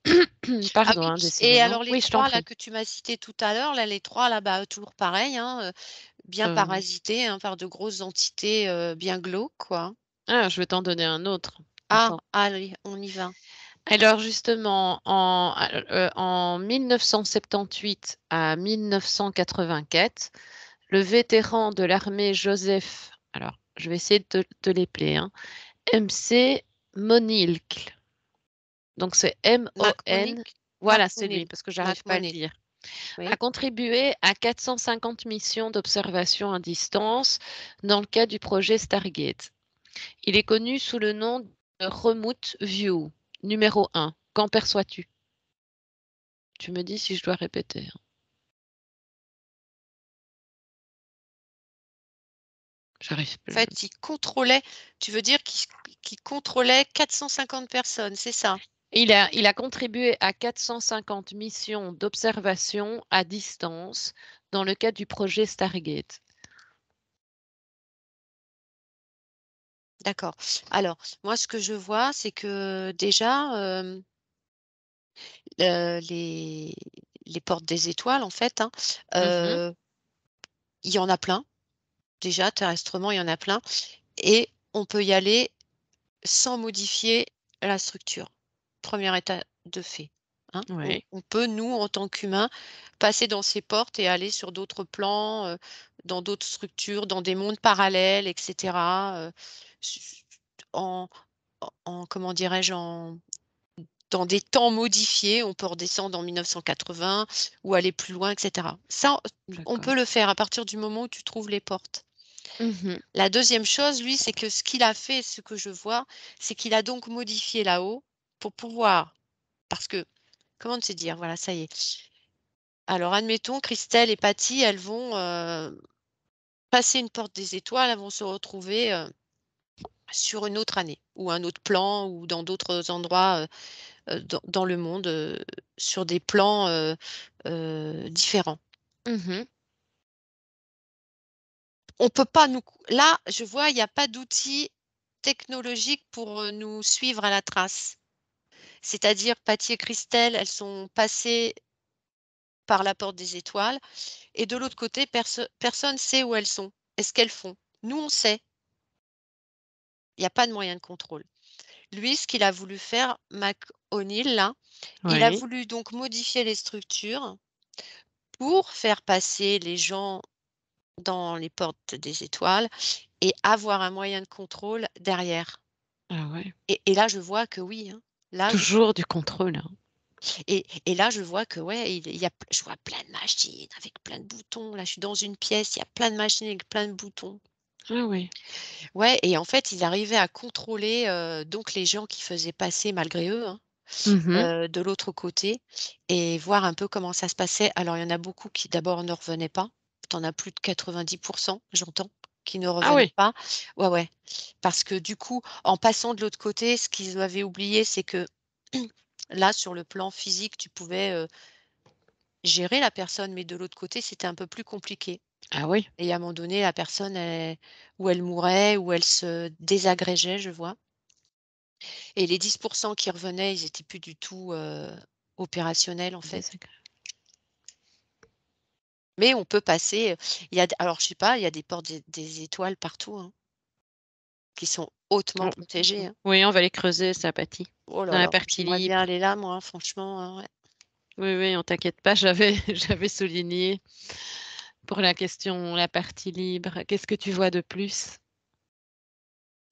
Ah Pardon, oui, hein, et décidément. alors les Oui, je t'en 3 là prie. que tu m'as cités tout à l'heure, là, les 3 là, bah, toujours pareil, hein, bien Hem, parasités, hein, par de grosses entités, bien glauques, quoi. je vais t'en donner un autre. Ah, Attends. allez, on y va. Alors justement, en 1978 à 1984, le vétéran de l'armée Joseph, alors je vais essayer de te l'épeler, hein, MC Monilk, donc c'est M-O-N, voilà, c'est lui, McMonnill, parce que j'arrive pas à le McMonnill, dire, a oui, contribué à 450 missions d'observation à distance dans le cadre du projet Stargate. Il est connu sous le nom de Remote View, numéro 1. Qu'en perçois-tu? Tu me dis si je dois répéter, hein. J'arrive en plus. fait, il contrôlait, tu veux dire qu'il contrôlait 450 personnes, c'est ça? Il a contribué à 450 missions d'observation à distance dans le cadre du projet Stargate. D'accord. Alors, moi, ce que je vois, c'est que déjà, les portes des étoiles, en fait, hein, Mmh. heu, il y en a plein. Déjà, terrestrement, il y en a plein et on peut y aller sans modifier la structure. Premier état de fait, hein. Oui, On peut, nous, en tant qu'humains, passer dans ces portes et aller sur d'autres plans, dans d'autres structures, dans des mondes parallèles et cetera, su en comment dirais-je? Dans des temps modifiés, on peut redescendre en 1980 ou aller plus loin et cetera. Ça, on peut d'accord. le faire à partir du moment où tu trouves les portes. Mmh. La deuxième chose, lui, c'est que ce qu'il a fait, ce que je vois, c'est qu'il a donc modifié là-haut pour pouvoir parce que comment te dire? Voilà, ça y est. Alors admettons, Christelle et Patty, elles vont, passer une porte des étoiles, elles vont se retrouver, sur une autre année ou un autre plan ou dans d'autres endroits, dans le monde, sur des plans, différents. Mmh. On peut pas nous là, je vois, il y a pas d'outils technologiques pour, nous suivre à la trace. C'est-à-dire Patty et Christelle, elles sont passées par la porte des étoiles et de l'autre côté, personne sait où elles sont et ce qu'elles font. Nous, on sait, il y a pas de moyen de contrôle. Lui, ce qu'il a voulu faire, McO'Neill là, il a Oui. voulu donc modifier les structures pour faire passer les gens dans les portes des étoiles et avoir un moyen de contrôle derrière. Ah ouais. Et là, je vois que oui, hein. Là, je Toujours du contrôle, hein. et là, je vois que ouais, il y a je vois plein de machines avec plein de boutons. Là, je suis dans une pièce, il y a plein de machines avec plein de boutons. Ah oui. Ouais et en fait, ils arrivaient à contrôler, donc les gens qui faisaient passer malgré eux, hein, Mmh. de l'autre côté et voir un peu comment ça se passait. Alors, il y en a beaucoup qui d'abord ne revenaient pas. Tu en as plus de 90, j'entends, qui ne Ah revenaient oui. pas. Ouais, ouais, parce que du coup, en passant de l'autre côté, ce qu'ils avaient oublié, c'est que là, sur le plan physique, tu pouvais, gérer la personne, mais de l'autre côté, c'était un peu plus compliqué Ah oui. et à un moment donné, la personne, ou elle mourait ou elle se désagrégeait, je vois et les 10 qui revenaient, ils étaient plus du tout, opérationnels, en fait. Désagré Mais on peut passer, il y a d alors je sais pas, il y a des portes des étoiles partout, hein, qui sont hautement oh, protégées, hein. oui, on va les creuser ça, Patty. Oh Dans là la là, partie j'aimerais bien libre. aller là moi, franchement, ouais. Oui, oui, on t'inquiète pas, j'avais j'avais souligné pour la question, la partie libre. Qu'est-ce que tu vois de plus?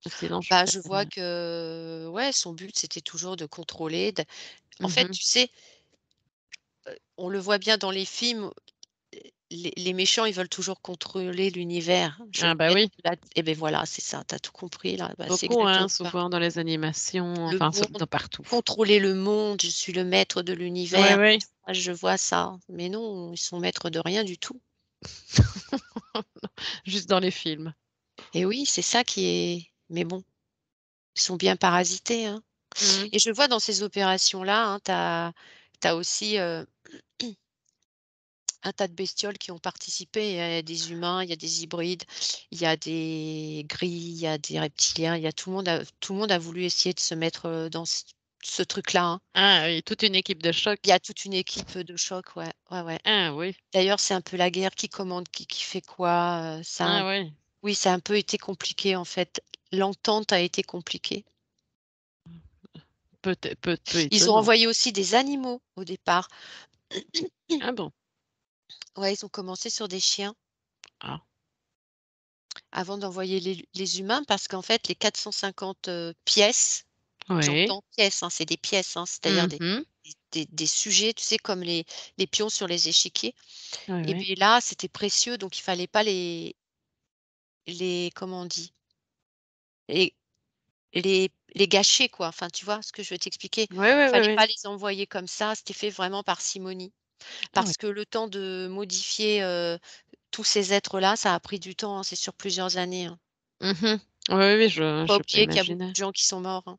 Sinon je Bah, peux je vois que, ouais, son but, c'était toujours de contrôler, de en fait, mmh. tu sais, on le voit bien dans les films, les méchants, ils veulent toujours contrôler l'univers. Je vais Ah te bah mettre oui, la et beh, voilà, c'est ça, tu as tout compris là, bah, c'est beaucoup, hein, exactement ça. souvent dans les animations, Le enfin monde, de partout. contrôler le monde, je suis le maître de Oui, l'univers. oui. Moi, je vois ça, mais non, ils sont maîtres de rien du tout. Juste dans les films. Et oui, c'est ça qui est mais bon, ils sont bien parasités, hein. Mmh. Et je vois dans ces opérations-là, hein, tu as aussi, un tas de bestioles qui ont participé. Il y a des humains, il y a des hybrides, il y a des grilles, il y a des reptiliens, il y a tout le monde a voulu essayer de se mettre, dans ce truc-là, hein. Ah oui, toute une équipe de Il y choc. a toute une équipe, de choc, ouais, ouais, ouais. Ah oui, D'ailleurs, c'est un peu la guerre, qui commande qui fait quoi, ah oui, oui, ça a un peu été compliqué, en fait. L'entente a été compliquée. peu Ils ont étonnant. envoyé aussi des animaux au départ. Ah bon? Ouais, ils ont commencé sur des chiens Ah. avant d'envoyer les humains parce qu'en fait, les 450, pièces, Oui. j'entends pièces, hein, c'est des pièces, hein, c'est-à-dire Mmh. des sujets, tu sais, comme les pions sur les échiquiers Oui, et oui. beh, là, c'était précieux donc il fallait pas les comment on dit? Les les gâcher quoi, enfin, tu vois ce que je veux t'expliquer? Oui, oui, oui, Fallait oui. pas les envoyer comme ça, c'était fait vraiment parcimonie. Ah oui. Parce que le temps de modifier, tous ces êtres-là, ça a pris du temps, hein, c'est sur plusieurs années, hein. Mmh. Oui, oui, oui, Faut pas je peux oublier qu'il y a beaucoup imaginer. de gens qui sont morts, hein.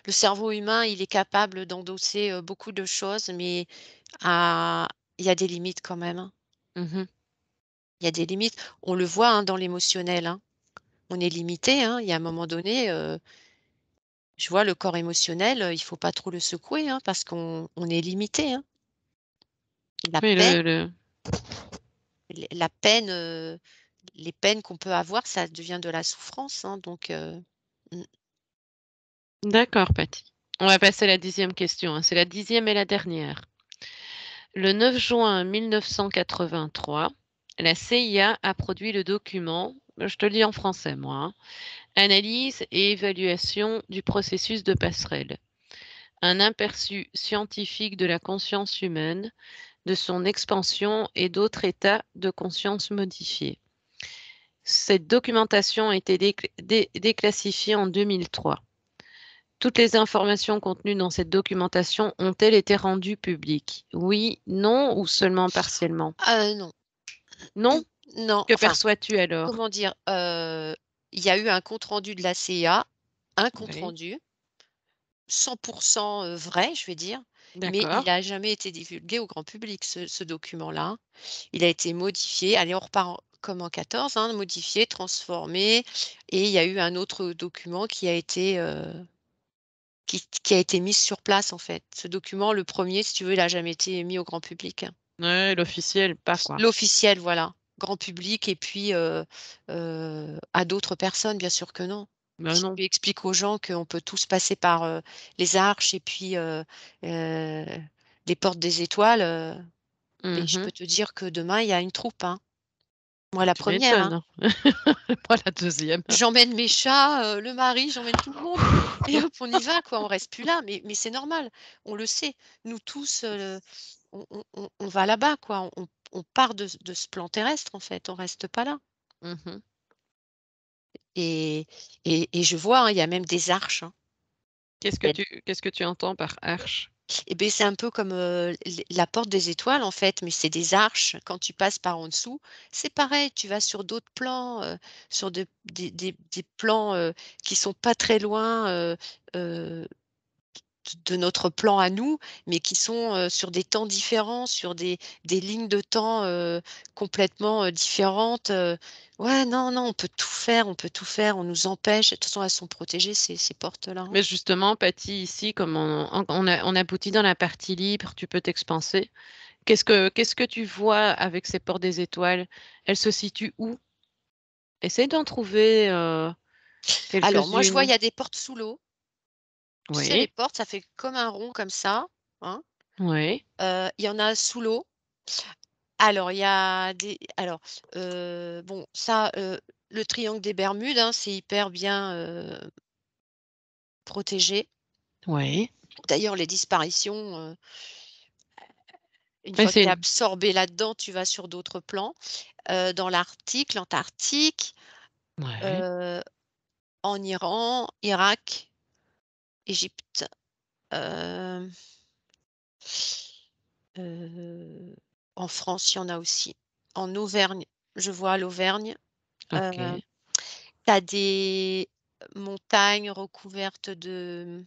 Le cerveau humain, il est capable d'endosser, beaucoup de choses, mais à il y a des limites quand même, hein. Mmh. Il y a des limites. On le voit, hein, dans l'émotionnel, hein. On est limité, hein. Il y a un moment donné, je vois le corps émotionnel, il faut pas trop le secouer, hein, parce qu'on est limité, hein. La Oui, peine le la peine, les peines qu'on peut avoir, ça devient de la souffrance, hein, donc mmh. d'accord, Patty. On va passer à la 10e question, hein. C'est la 10e et la dernière. Le 9 juin 1983, la CIA a produit le document, je te le lis en français moi, hein, Analyse et évaluation du processus de passerelle. Un aperçu scientifique de la conscience humaine, de son expansion et d'autres états de conscience modifiés. Cette documentation a été déclassifiée en 2003. Toutes les informations contenues dans cette documentation ont-elles été rendues publiques? Oui, non ou seulement partiellement? Non. Non? Non, Que enfin, perçois-tu alors? comment dire? Il y a eu un compte rendu de la CIA, un compte Oui, rendu 100 vrai, je vais dire, mais il d'accord. n'a jamais été divulgué au grand public ce document-là. Il a été modifié, allez, on repart comme en 14, hein, modifié, transformé, et il y a eu un autre document qui a été mis sur place, en fait. Ce document, le premier, si tu veux, il a jamais été mis au grand public. Ouais, l'officiel, pas quoi. L'officiel, voilà, grand public et puis, à d'autres personnes, bien sûr que non. Ben Si non. tu expliques aux gens qu'on peut tous passer par, les arches et puis, heu, les portes des étoiles, mais je Mmh. peux te dire que demain, il y a une troupe, hein. Moi la Tu première, hein. m'étonnes. Pas la deuxième. J'emmène mes chats, le mari, j'emmène tout le monde et hop, on y va quoi, on reste plus là, mais c'est normal, on le sait. Nous tous, on va là-bas quoi, on part de ce plan terrestre en fait, on reste pas là. Mmh. Et et je vois, hein, il y a même des arches, hein. Il y a Qu'est-ce que tu entends par arche? et beh, c'est un peu comme, l la porte des étoiles, en fait, mais c'est des arches. Quand tu passes par en dessous, c'est pareil, tu vas sur d'autres plans, sur des plans, qui sont pas très loin, heu, de notre plan à nous, mais qui sont, sur des temps différents, sur des lignes de temps, complètement, différentes, ouais, non, non, on peut tout faire, on nous empêche. De toute façon, elles sont protégées ces portes-là, hein. Mais justement, Paty, ici, comme on aboutit dans la partie libre, tu peux t'expanser. Qu'est-ce que tu vois avec ces portes des étoiles? Elles se situent où? Essaye d'en trouver, Alors moi, je vois, il quelques-unes. y a des portes sous l'eau. Tu sais, les Oui, portes, ça fait comme un rond comme ça, hein. oui, Il y en a sous l'eau. Alors il y a des alors, bon ça, le triangle des Bermudes, hein, c'est hyper bien, protégé. oui. D'ailleurs, les disparitions, une Ouais, fois que tu es absorbé là-dedans, tu vas sur d'autres plans. Dans l'Arctique, l'Antarctique, ouais. heu, en Iran, Irak, Égypte, hem, heu, en France, il y en a aussi. En Auvergne, je vois l'Auvergne, heu, OK. tu as des montagnes recouvertes de,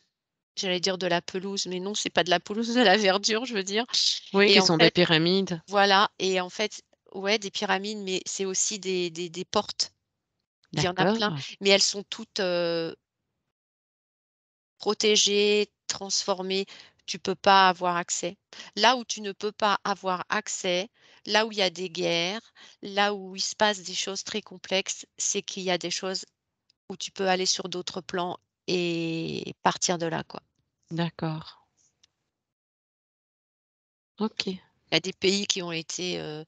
j'allais dire de la pelouse, mais non, c'est pas de la pelouse, de la verdure, je veux dire. Oui, Et qui en sont des fait, pyramides. voilà, et en fait, ouais, des pyramides, mais c'est aussi des portes. Il y en a plein, D'accord, mais elles sont toutes, protégées, transformées. Tu peux pas avoir accès. Là où tu ne peux pas avoir accès, là où il y a des guerres, là où il se passe des choses très complexes, c'est qu'il y a des choses où tu peux aller sur d'autres plans et partir de là, quoi. d'accord. OK. Il y a des pays qui ont été, il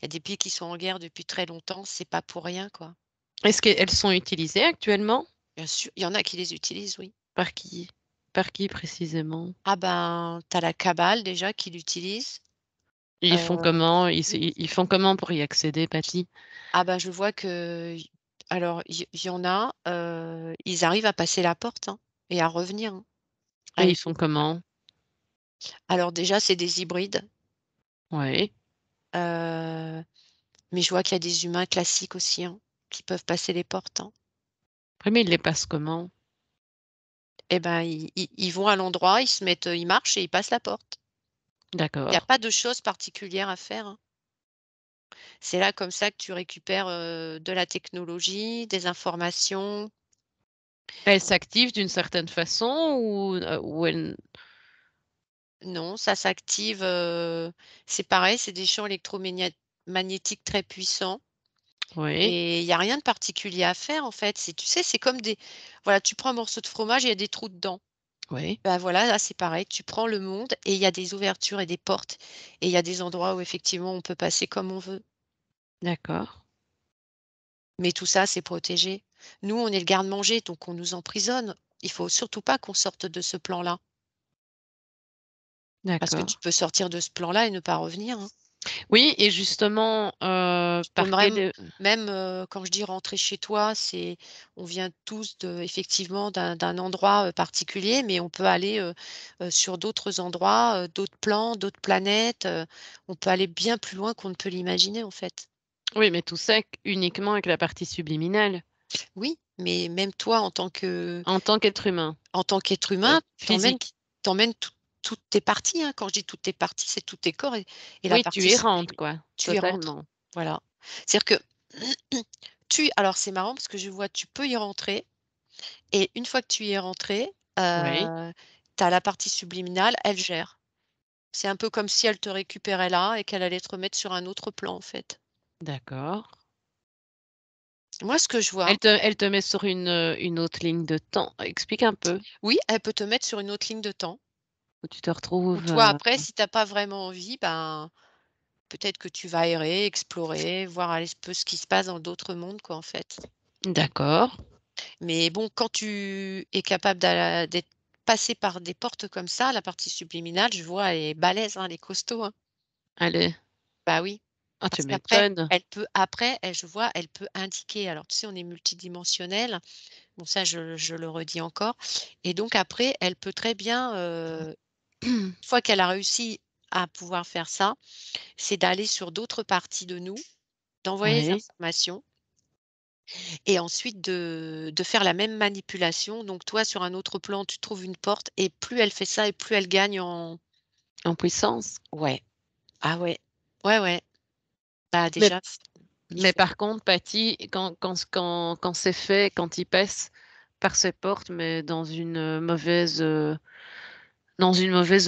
y a des pays qui sont en guerre depuis très longtemps, c'est pas pour rien, quoi. Est-ce qu'elles sont utilisées actuellement? Bien sûr, il y en a qui les utilisent, oui. Par qui? Par qui précisément? Ah ben, tu as la cabale déjà qui l'utilise. Ils font Heu, comment? mmh, Ils font comment pour y accéder, Paty? ah ben, je vois que alors il y en a, ils arrivent à passer la porte, hein, et à revenir, hein, Et avec ils font des, comment? alors déjà, c'est des hybrides, Oui. heu, mais je vois qu'il y a des humains classiques aussi, hein, qui peuvent passer les portes, hein. Oui, mais ils les passent comment? Et ben, ils vont à l'endroit, ils se mettent, ils marchent et ils passent la porte. Il y a D'accord. pas de choses particulières à faire, hein. C'est là comme ça que tu récupères, de la technologie, des informations. Elles s'activent d'une certaine façon ou elles Non, ça s'active, c'est pareil, c'est des champs magnétiques très puissants oui, et il y a rien de particulier à faire, en fait. C'est, tu sais, c'est comme des, voilà, tu prends un morceau de fromage, il y a des trous dedans. oui, Ben voilà, là, c'est pareil, tu prends le monde et il y a des ouvertures et des portes et il y a des endroits où effectivement on peut passer comme on veut. d'accord, Mais tout ça, c'est protégé. Nous, on est le garde-manger, donc on nous emprisonne. Il faut surtout pas qu'on sorte de ce plan-là, parce que d'accord. tu peux sortir de ce plan-là et ne pas revenir, hein. Oui et justement, Tu peux par quel même, quand je dis rentrer chez toi, c'est on vient tous effectivement d'un endroit, particulier, mais on peut aller, sur d'autres endroits, d'autres plans, d'autres planètes, on peut aller bien plus loin qu'on ne peut l'imaginer, en fait. oui, mais tout ça uniquement avec la partie subliminale, Oui, mais même toi en tant qu'être humain, en tant qu'être humain, physique. tu emmènes toutes tes parties, hein. Quand je dis toutes tes parties, c'est tous tes corps et la Oui, tu partie y rentres sublime quoi, tu y rentres. totalement. Voilà. C'est-à-dire que alors c'est marrant parce que je vois, tu peux y rentrer et une fois que tu y es rentré, Oui, tu as la partie subliminale, elle gère. C'est un peu comme si elle te récupérait là et qu'elle allait te remettre sur un autre plan, en fait. d'accord. Moi, ce que je vois, Elle te met sur une autre ligne de temps. Explique un peu, oui, elle peut te mettre sur une autre ligne de temps où tu te où retrouves, toi, après, si tu as pas vraiment envie, ben, peut-être que tu vas errer, explorer, voir un peu ce qui se passe dans d'autres mondes, quoi, en fait. d'accord, Mais bon, quand tu es capable d'être passé par des portes comme ça, la partie subliminale, je vois, elle est balèze, hein, elle est costaud, hein. allez, Bah oui, ah tu parce qu'après, m'étonnes. je vois, elle peut indiquer. Alors, tu sais, on est multidimensionnel. Bon, ça, je le redis encore. Et donc, après, elle peut très bien, une fois qu'elle a réussi à pouvoir faire ça, c'est d'aller sur d'autres parties de nous, d'envoyer des Oui, informations et ensuite de faire la même manipulation. Donc, toi, sur un autre plan, tu trouves une porte et plus elle fait ça et plus elle gagne en en puissance. ouais. Ah ouais. Ouais, ouais. Bah, Mais déjà, il mais faut par contre, Patty, quand c'est fait, quand il passe par ces portes, mais dans une mauvaise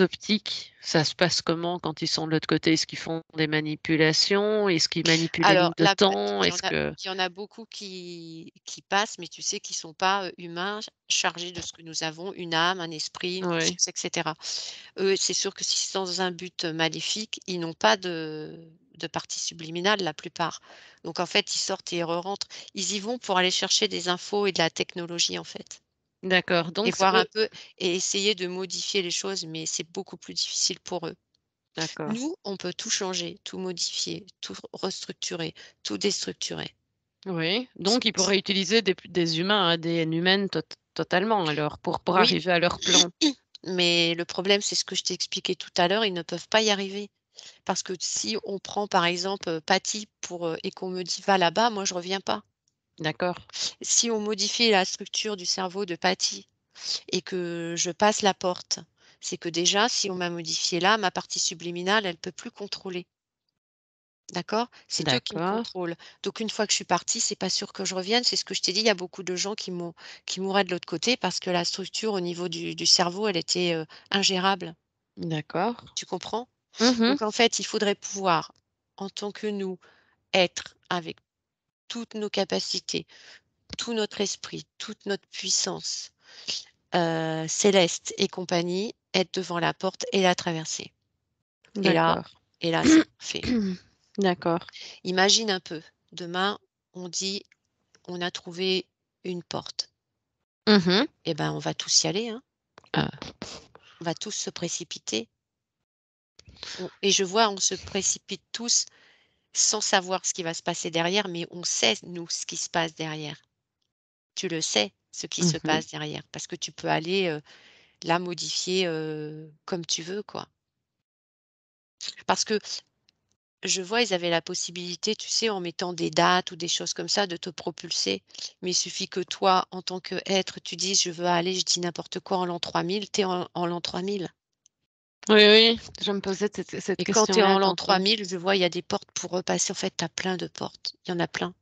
optique, ça se passe comment quand ils sont de l'autre côté? Est-ce qu'ils font des manipulations? Est-ce qu'ils manipulent les lignes alors de là, temps? Est-ce que il y en a beaucoup qui passent, mais tu sais, qui sont pas, humains, chargés de ce que nous avons, une âme, un esprit, une oui, conscience et cetera. Eux, c'est sûr que si c'est dans un but, maléfique, ils n'ont pas de partie subliminale, la plupart. Donc en fait, ils sortent et ils re-rentrent. Ils y vont pour aller chercher des infos et de la technologie, en fait d'accord, et donc c'est voir un eux peu et essayer de modifier les choses, mais c'est beaucoup plus difficile pour eux. d'accord, Nous, on peut tout changer, tout modifier, tout restructurer, tout déstructurer. oui, donc ils pourraient utiliser des humains, ADN humaine totalement alors pour Oui, arriver à leur plan? mais le problème, c'est ce que je t'ai expliqué tout à l'heure, ils ne peuvent pas y arriver. Parce que si on prend par exemple, Patty et qu'on me dit: «Va là-bas», moi je reviens pas. D'accord, Si on modifie la structure du cerveau de Patty et que je passe la porte, c'est que déjà si on m'a modifié là, ma partie subliminale, elle peut plus contrôler. D'accord? C'est eux qui me d'accord, contrôlent. Donc une fois que je suis partie, c'est pas sûr que je revienne. C'est ce que je t'ai dit, il y a beaucoup de gens qui mourraient de l'autre côté parce que la structure au niveau du cerveau, elle était, ingérable. d'accord. Tu comprends? Mmh. Donc en fait, il faudrait pouvoir, en tant que nous, être avec toutes nos capacités, tout notre esprit, toute notre puissance, céleste et compagnie, être devant la porte et la traverser. Et là D'accord. et là, c'est parfait. D'accord. Imagine un peu, demain, on dit: «On a trouvé une porte». Mmh. Eh ben, on va tous y aller, hein. Ah, On va tous se précipiter. Et je vois, on se précipite tous sans savoir ce qui va se passer derrière, mais on sait, nous, ce qui se passe derrière. Tu le sais, ce qui se mmh. passe derrière, parce que tu peux aller, la modifier, comme tu veux, quoi. Parce que je vois, ils avaient la possibilité, tu sais, en mettant des dates ou des choses comme ça, de te propulser. Mais il suffit que toi, en tant qu'être, tu dises: «Je veux aller», je dis n'importe quoi, en l'an 3000, tu es en l'an 3000. Oui, oui, je me posais cette Et quand tu es question-là en l'an tantôt. 3000, je vois, il y a des portes pour repasser. En fait, tu as plein de portes. Il y en a plein.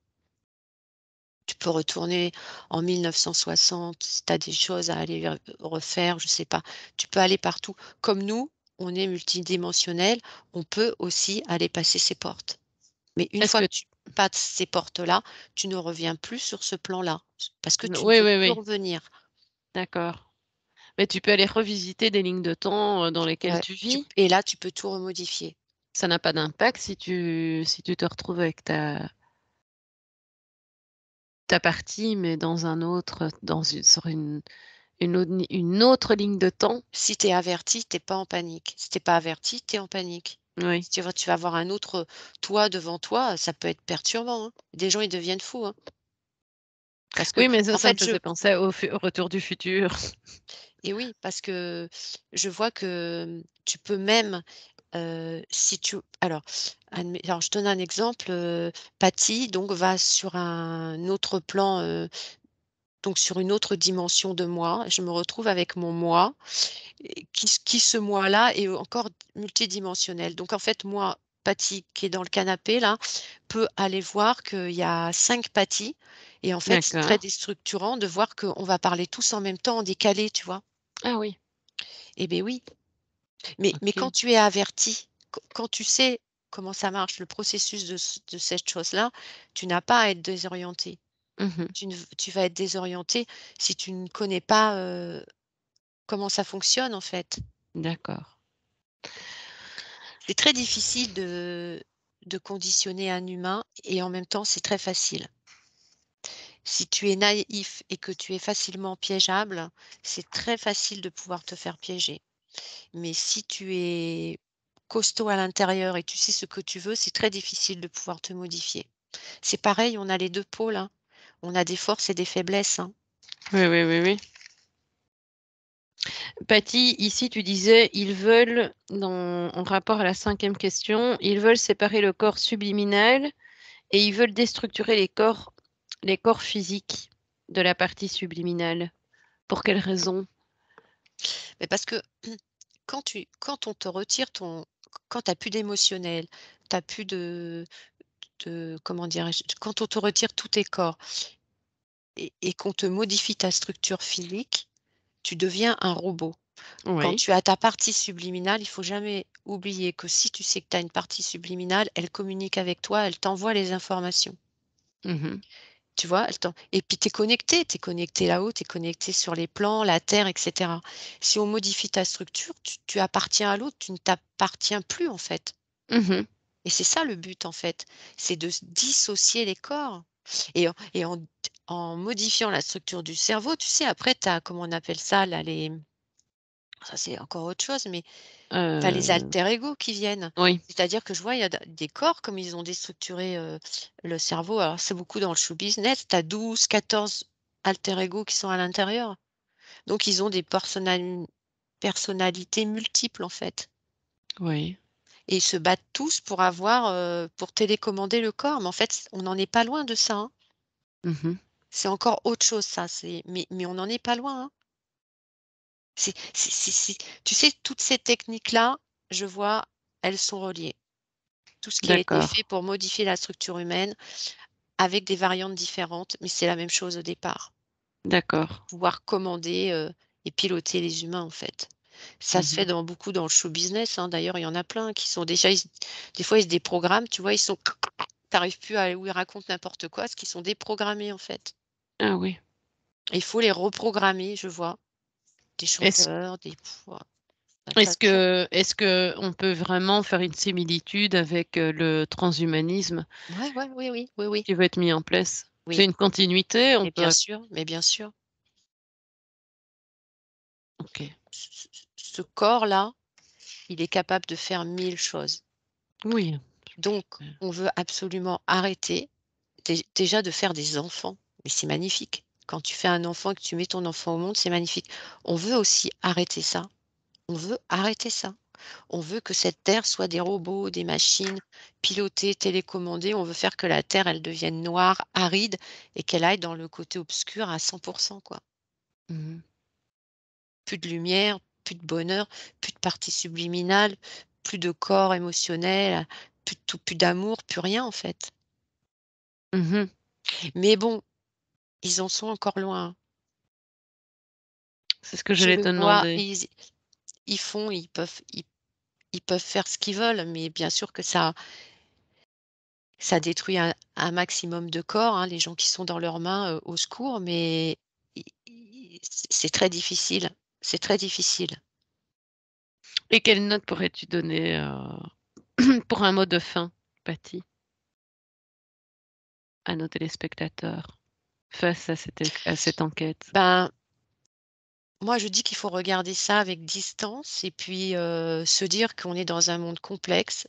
Tu peux retourner en 1960 si tu as des choses à aller refaire, je sais pas. Tu peux aller partout. Comme nous, on est multidimensionnel, on peut aussi aller passer ces portes. Mais une Est-ce fois que que tu passes ces portes-là, tu ne reviens plus sur ce plan-là, parce que tu ne oui, peux oui, plus oui, revenir. d'accord. Mais tu peux aller revisiter des lignes de temps, dans lesquelles Ouais, tu vis? et là, tu peux tout remodifier. Ça n'a pas d'impact si tu te retrouves avec ta partie, mais dans un autre dans une sur une autre ligne de temps? Si tu es averti, tu es pas en panique. Si tu es pas averti, tu es en panique. Oui. Si tu vas avoir un autre toi devant toi, ça peut être perturbant, hein. Des gens, ils deviennent fous, hein. Parce que Oui, mais ça, en ça me fait, je faisait penser au Retour du futur. et oui, parce que je vois que, tu peux même, si tu alors, alors je donne un exemple, Patty donc va sur un autre plan, donc sur une autre dimension de moi. Je me retrouve avec mon moi et qui ce moi-là est encore multidimensionnel. Donc en fait, moi, Patty, qui est dans le canapé là, peut aller voir qu'il y a 5 Patty et en fait, c'est très D'accord. déstructurant de voir qu'on va parler tous en même temps en décalé, tu vois? Ah oui, Eh beh, oui, mais quand OK. tu es averti, quand tu sais comment ça marche, le processus de cette chose-là, tu n'as pas à être désorienté. Mmh. Tu vas être désorienté si tu ne connais pas, comment ça fonctionne, en fait. D'accord. C'est très difficile de conditionner un humain et en même temps, c'est très facile. Si tu es naïf et que tu es facilement piégeable, c'est très facile de pouvoir te faire piéger. Mais si tu es costaud à l'intérieur et tu sais ce que tu veux, c'est très difficile de pouvoir te modifier. C'est pareil, on a les 2 pôles, hein. On a des forces et des faiblesses, hein. Oui, oui, oui, oui. Patty, ici, tu disais, ils veulent, en rapport à la cinquième question, ils veulent séparer le corps subliminal et ils veulent déstructurer les corps physiques de la partie subliminale. Pour quelle raison? Mais parce que quand on te retire quand tu as plus d'émotionnel, tu as plus de comment dirais-je? Quand on te retire tous tes corps et qu'on te modifie ta structure physique, tu deviens un robot. Quand Oui. tu as ta partie subliminale, il faut jamais oublier que si tu sais que tu as une partie subliminale, elle communique avec toi, elle t'envoie les informations. Mmh. Tu vois? Et puis tu es connecté là-haut, tu es connecté sur les plans, la terre et cetera. Si on modifie ta structure, tu appartiens à l'autre, tu ne t'appartiens plus en fait. Mmh. Et c'est ça le but en fait, c'est de dissocier les corps. Et en modifiant la structure du cerveau, tu sais après tu as comment on appelle ça là, ça c'est encore autre chose, mais tu as les Heu, alter ego qui viennent. oui. C'est-à-dire que je vois, il y a des corps, comme ils ont déstructuré, le cerveau, alors c'est beaucoup dans le show business, tu as 12-14 alter ego qui sont à l'intérieur. Donc ils ont des personnalités multiples, en fait. Oui. Et ils se battent tous pour avoir, pour télécommander le corps. Mais en fait, on n'en est pas loin de ça, hein. Mmh. C'est encore autre chose ça, mais on n'en est pas loin, hein. Tu sais, toutes ces techniques-là, je vois, elles sont reliées. Tout ce qui a été D'accord, fait pour modifier la structure humaine avec des variantes différentes, mais c'est la même chose au départ. d'accord. Pouvoir commander, et piloter les humains, en fait. Ça se fait Mmh. dans le show business, hein. D'ailleurs, il y en a plein qui sont déjà des fois, ils se déprogramment, tu vois? Ils sont tu plus à où ils racontent n'importe quoi, parce qu'ils sont déprogrammés, en fait. Ah oui. Et il faut les reprogrammer, je vois. Des Est-ce chanteurs, des ouah, un tas est-ce de gens. que est-ce qu'on peut vraiment faire une similitude avec, le transhumanisme Ouais, ouais, oui, oui, oui, oui, qui va être mis en place? C'est oui, une continuité? On peut mais bien sûr. OK. Ce corps-là, il est capable de faire 1000 choses. Oui. Donc on veut absolument arrêter déjà de faire des enfants, mais c'est magnifique. Quand tu fais un enfant et que tu mets ton enfant au monde, c'est magnifique. On veut aussi arrêter ça. On veut arrêter ça. On veut que cette terre soit des robots, des machines pilotées, télécommandées. On veut faire que la terre, elle devienne noire, aride et qu'elle aille dans le côté obscur à 100 quoi. Mmh. Plus de lumière, plus de bonheur, plus de partie subliminale, plus de corps émotionnel, plus de tout, plus d'amour, plus rien en fait. Mmh. Mais bon, ils en sont encore loin, hein. C'est ce que Je j'allais le te vois, demander. ils font, ils peuvent faire ce qu'ils veulent, mais bien sûr que ça détruit un maximum de corps, hein, les gens qui sont dans leurs mains, au secours, mais c'est très difficile, c'est très difficile. Et quelle note pourrais-tu donner, pour un mot de fin, Patty, à nos téléspectateurs, face à cette enquête? Ben, moi, je dis qu'il faut regarder ça avec distance et puis, se dire qu'on est dans un monde complexe.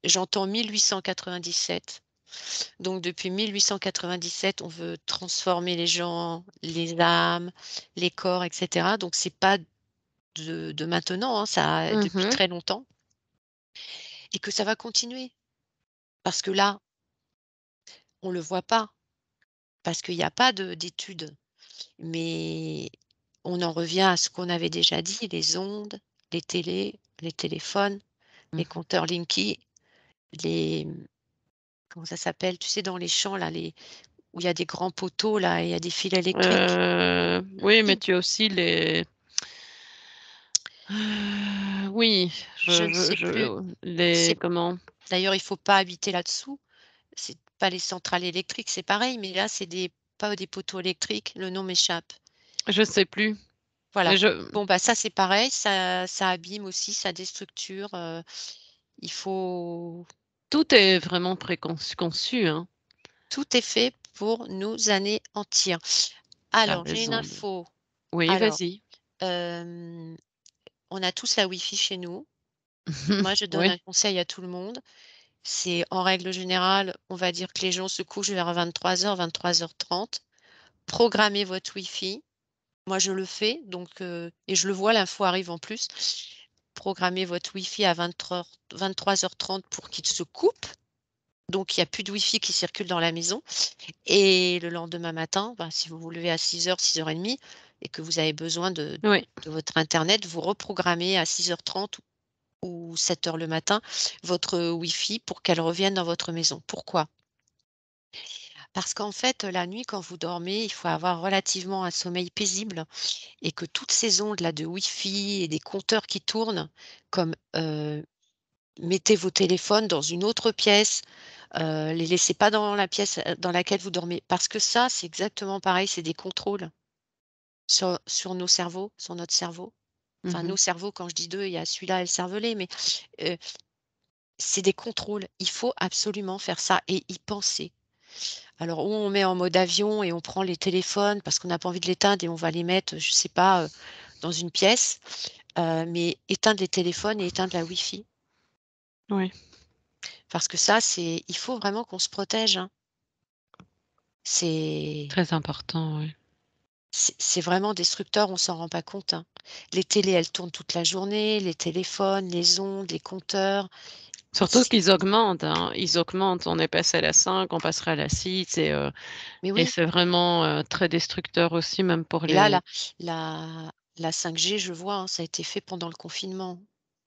J'entends 1897. Donc depuis 1897, on veut transformer les gens, les âmes, les corps et cetera. Donc c'est pas de maintenant, hein, ça depuis Mmh. très longtemps et que ça va continuer. Parce que là, on le voit pas, parce qu'il y a pas d'études. Mais on en revient à ce qu'on avait déjà dit, les ondes, les télés, les téléphones, les Mmh. compteurs Linky, les comment ça s'appelle? Tu sais dans les champs là, les où il y a des grands poteaux là et il y a des fils électriques. Oui, mais Oui, tu as aussi les oui, je ne sais plus. les C'est comment? d'ailleurs, il faut pas habiter là-dessous. C'est pas les centrales électriques, c'est pareil, mais là, c'est des pas des poteaux électriques, le nom m'échappe. Je sais plus, Voilà. mais je Bon, bah, ça, c'est pareil, ça abîme aussi, ça déstructure, il faut tout est vraiment conçu, hein. tout est fait pour nous anéantir. Tu Alors, j'ai une raison de info. oui, Alors, vas-y. hem, on a tous la Wi-Fi chez nous. Moi, je donne un Oui. conseil à tout le monde. C'est en règle générale, on va dire que les gens se couchent vers 23:00-23:30. Programmez votre Wi-Fi. Moi, je le fais donc et je le vois, l'info arrive en plus. Programmez votre Wi-Fi à 23:30 pour qu'il se coupe, donc il y a plus de Wi-Fi qui circule dans la maison et le lendemain matin, ben, si vous vous levez à 6:00, 6:30 et que vous avez besoin Oui, de votre internet, vous reprogrammez à 6:30 ou 7:00 le matin votre Wi-Fi pour qu'elle revienne dans votre maison. Pourquoi? Parce qu'en fait, la nuit, quand vous dormez, il faut avoir relativement un sommeil paisible et que toutes ces ondes-là de Wi-Fi et des compteurs qui tournent comme, mettez vos téléphones dans une autre pièce, les laissez pas dans la pièce, dans laquelle vous dormez. Parce que ça, c'est exactement pareil, c'est des contrôles sur nos cerveaux, sur notre cerveau. Enfin, mmh. nos cerveaux, quand je dis 2, il y a celui-là et le cervelet, mais, heu, c'est des contrôles. Il faut absolument faire ça et y penser. Alors, ou on met en mode avion et on prend les téléphones parce qu'on n'a pas envie de l'éteindre et on va les mettre, je sais pas, dans une pièce, mais éteindre les téléphones et éteindre la Wi-Fi. Oui, Parce que ça, c'est il faut vraiment qu'on se protège, hein. C'est très important, oui. c'est vraiment destructeur, on s'en rend pas compte, hein. Les télés, elles tournent toute la journée, les téléphones, les ondes, les compteurs, Surtout c'est qu'ils augmentent, hein. Ils augmentent. On est passé à la 5, on passera à la 6 mais et oui, c'est vraiment, très destructeur aussi, même pour et là, les la 5G, je vois, hein, ça a été fait pendant le confinement.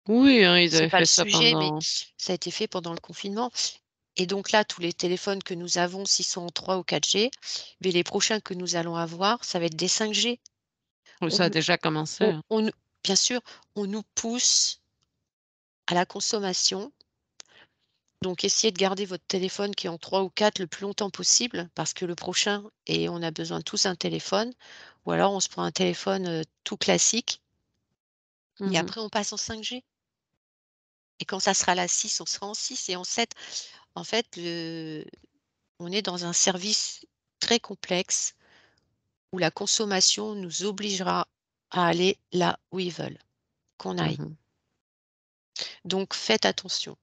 oui, hein, ils C'est avaient pas le fait ça sujet, mais pendant ça a été fait pendant le confinement et donc là, tous les téléphones que nous avons, s'ils sont en 3 ou 4G, beh, les prochains que nous allons avoir, ça va être des 5G. oui, On ça a nous déjà commencé, hein. on nous bien sûr, on nous pousse à la consommation, donc essayez de garder votre téléphone qui est en 3 ou 4 le plus longtemps possible parce que le prochain et on a besoin tous d'un téléphone ou alors on se prend un téléphone, tout classique et Mmh. après on passe en 5G et quand ça sera la 6, on sera en 6 et en 7. En fait, on est dans un service très complexe où la consommation nous obligera à aller là où ils veulent qu'on aille. Mmh. Donc faites attention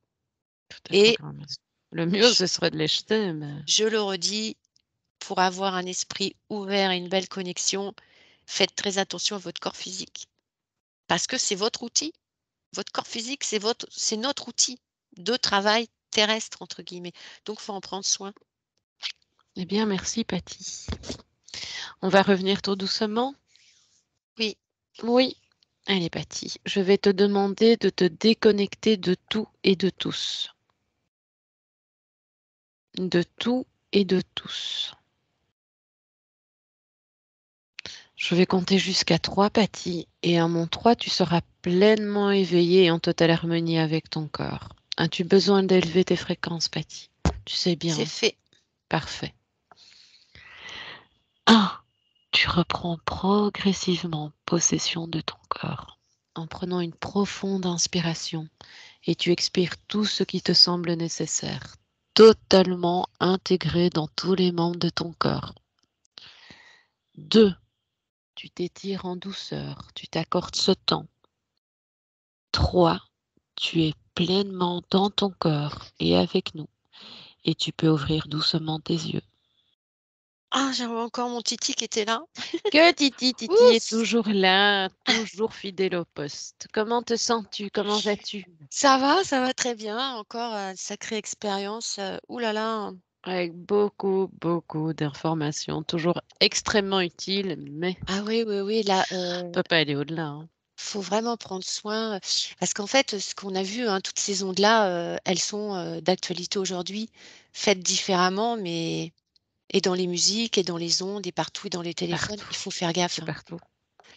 Tout est et programmé. Le mieux, je ce serait de les jeter, mais je le redis, pour avoir un esprit ouvert et une belle connexion, faites très attention à votre corps physique. Parce que c'est votre outil. Votre corps physique, c'est notre outil de «travail terrestre» entre guillemets. Donc faut en prendre soin. eh bien, merci Patty. On va revenir tout doucement? Oui, Oui. Allez Patty, je vais te demander de te déconnecter de tout et de tous. De tout et de tous. Je vais compter jusqu'à 3, Patty, et à mon 3, tu seras pleinement éveillée et en totale harmonie avec ton corps. As-tu besoin d'élever tes fréquences, Patty? Tu sais c'est bien. fait. Parfait. 1. Tu reprends progressivement possession de ton corps en prenant une profonde inspiration et tu expires tout ce qui te semble nécessaire, totalement intégré dans tous les membres de ton corps. 2. tu t'étires en douceur, tu t'accordes ce temps. 3, tu es pleinement dans ton corps et avec nous et tu peux ouvrir doucement tes yeux. Ah, j'avais encore mon Titi qui était là. Que Titi, Titi est Ouf! toujours là, toujours fidèle au poste. Comment te sens-tu? Comment vas-tu? Ça va très bien. Encore, une sacrée expérience, ouh là là. Avec beaucoup, beaucoup d'informations, toujours extrêmement utiles, mais Ah oui, oui, oui, là, on peut pas aller au-delà, hein. faut vraiment prendre soin, parce qu'en fait, ce qu'on a vu, hein, toutes ces ondes-là, elles sont, d'actualité aujourd'hui, faites différemment, mais et dans les musiques et dans les ondes et partout et dans les téléphones, Partout, il faut faire gaffe, c'est hein. partout,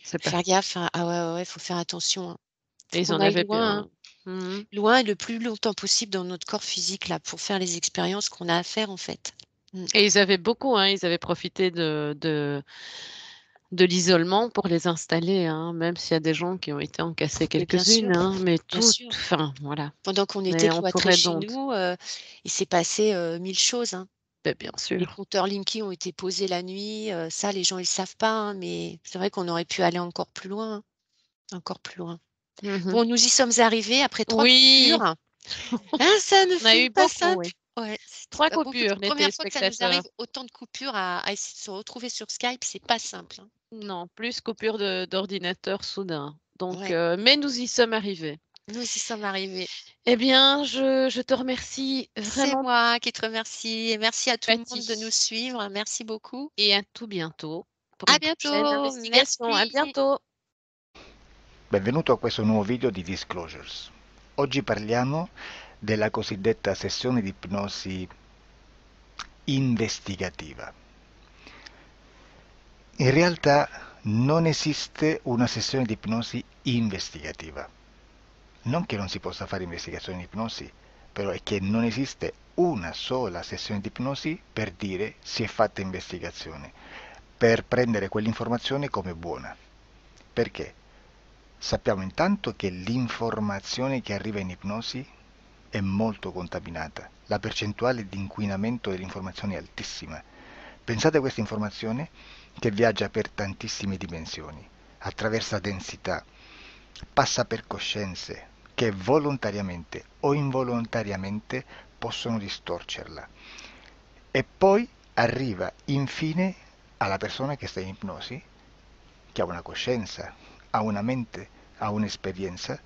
c'est Faire partout. gaffe, hein. Ah ouais, ouais, ouais, faut faire attention, hein. Et Faut ils qu'on en aille avaient loin, hein. bien. Mmh. Loin et le plus longtemps possible dans notre corps physique là, pour faire les expériences qu'on a à faire en fait. Mmh. Et ils avaient beaucoup, hein, ils avaient profité de l'isolement pour les installer, hein, même s'il y a des gens qui ont été en cassés Mais bien sûr, quelques-unes, hein, mais bien toutes sûr. enfin, voilà. Pendant qu'on était Mais on cloîtrés pourrait chez donc nous, il s'est passé, 1000 choses, hein. beh, bien Les sûr. compteurs Linky ont été posés la nuit, ça les gens ils savent pas, hein, mais c'est vrai qu'on aurait pu aller encore plus loin, hein, encore plus loin. Mmh mh. Bon, nous y sommes arrivés après 3 Oui, coupures. Ah, ça ne on a fut eu pas beaucoup, simple. oui. Ouais, c'est 3 beaucoup de coupures, les 1re fois que ça nous téléspectateurs. arrive autant de coupures à essayer de se retrouver sur Skype, c'est pas simple, hein. Non, plus coupure de d'ordinateur soudain. Donc Ouais, mais nous y sommes arrivés. nous y sommes arrivés. Eh bien, je te remercie C'est vraiment, moi qui te remercie et merci à tout le Patty, monde de nous suivre. Merci beaucoup. et à tout bientôt pour À une prochaine bientôt, investigation. À merci. bientôt. Benvenuto a questo nuovo video di Disclosures. Oggi parliamo della cosiddetta sessione di ipnosi investigativa. In realtà non esiste una sessione di ipnosi investigativa. Non che non si possa fare investigazione di ipnosi, però è che non esiste una sola sessione di ipnosi per dire si è fatta investigazione, per prendere quell'informazione come buona. Perché? Sappiamo intanto che l'informazione che arriva in ipnosi è molto contaminata, la percentuale di inquinamento dell'informazione è altissima. Pensate a questa informazione che viaggia per tantissime dimensioni, attraversa densità, passa per coscienze che volontariamente o involontariamente possono distorcerla e poi arriva infine alla persona che sta in ipnosi, che ha una coscienza, ha una mente, ha un'esperienza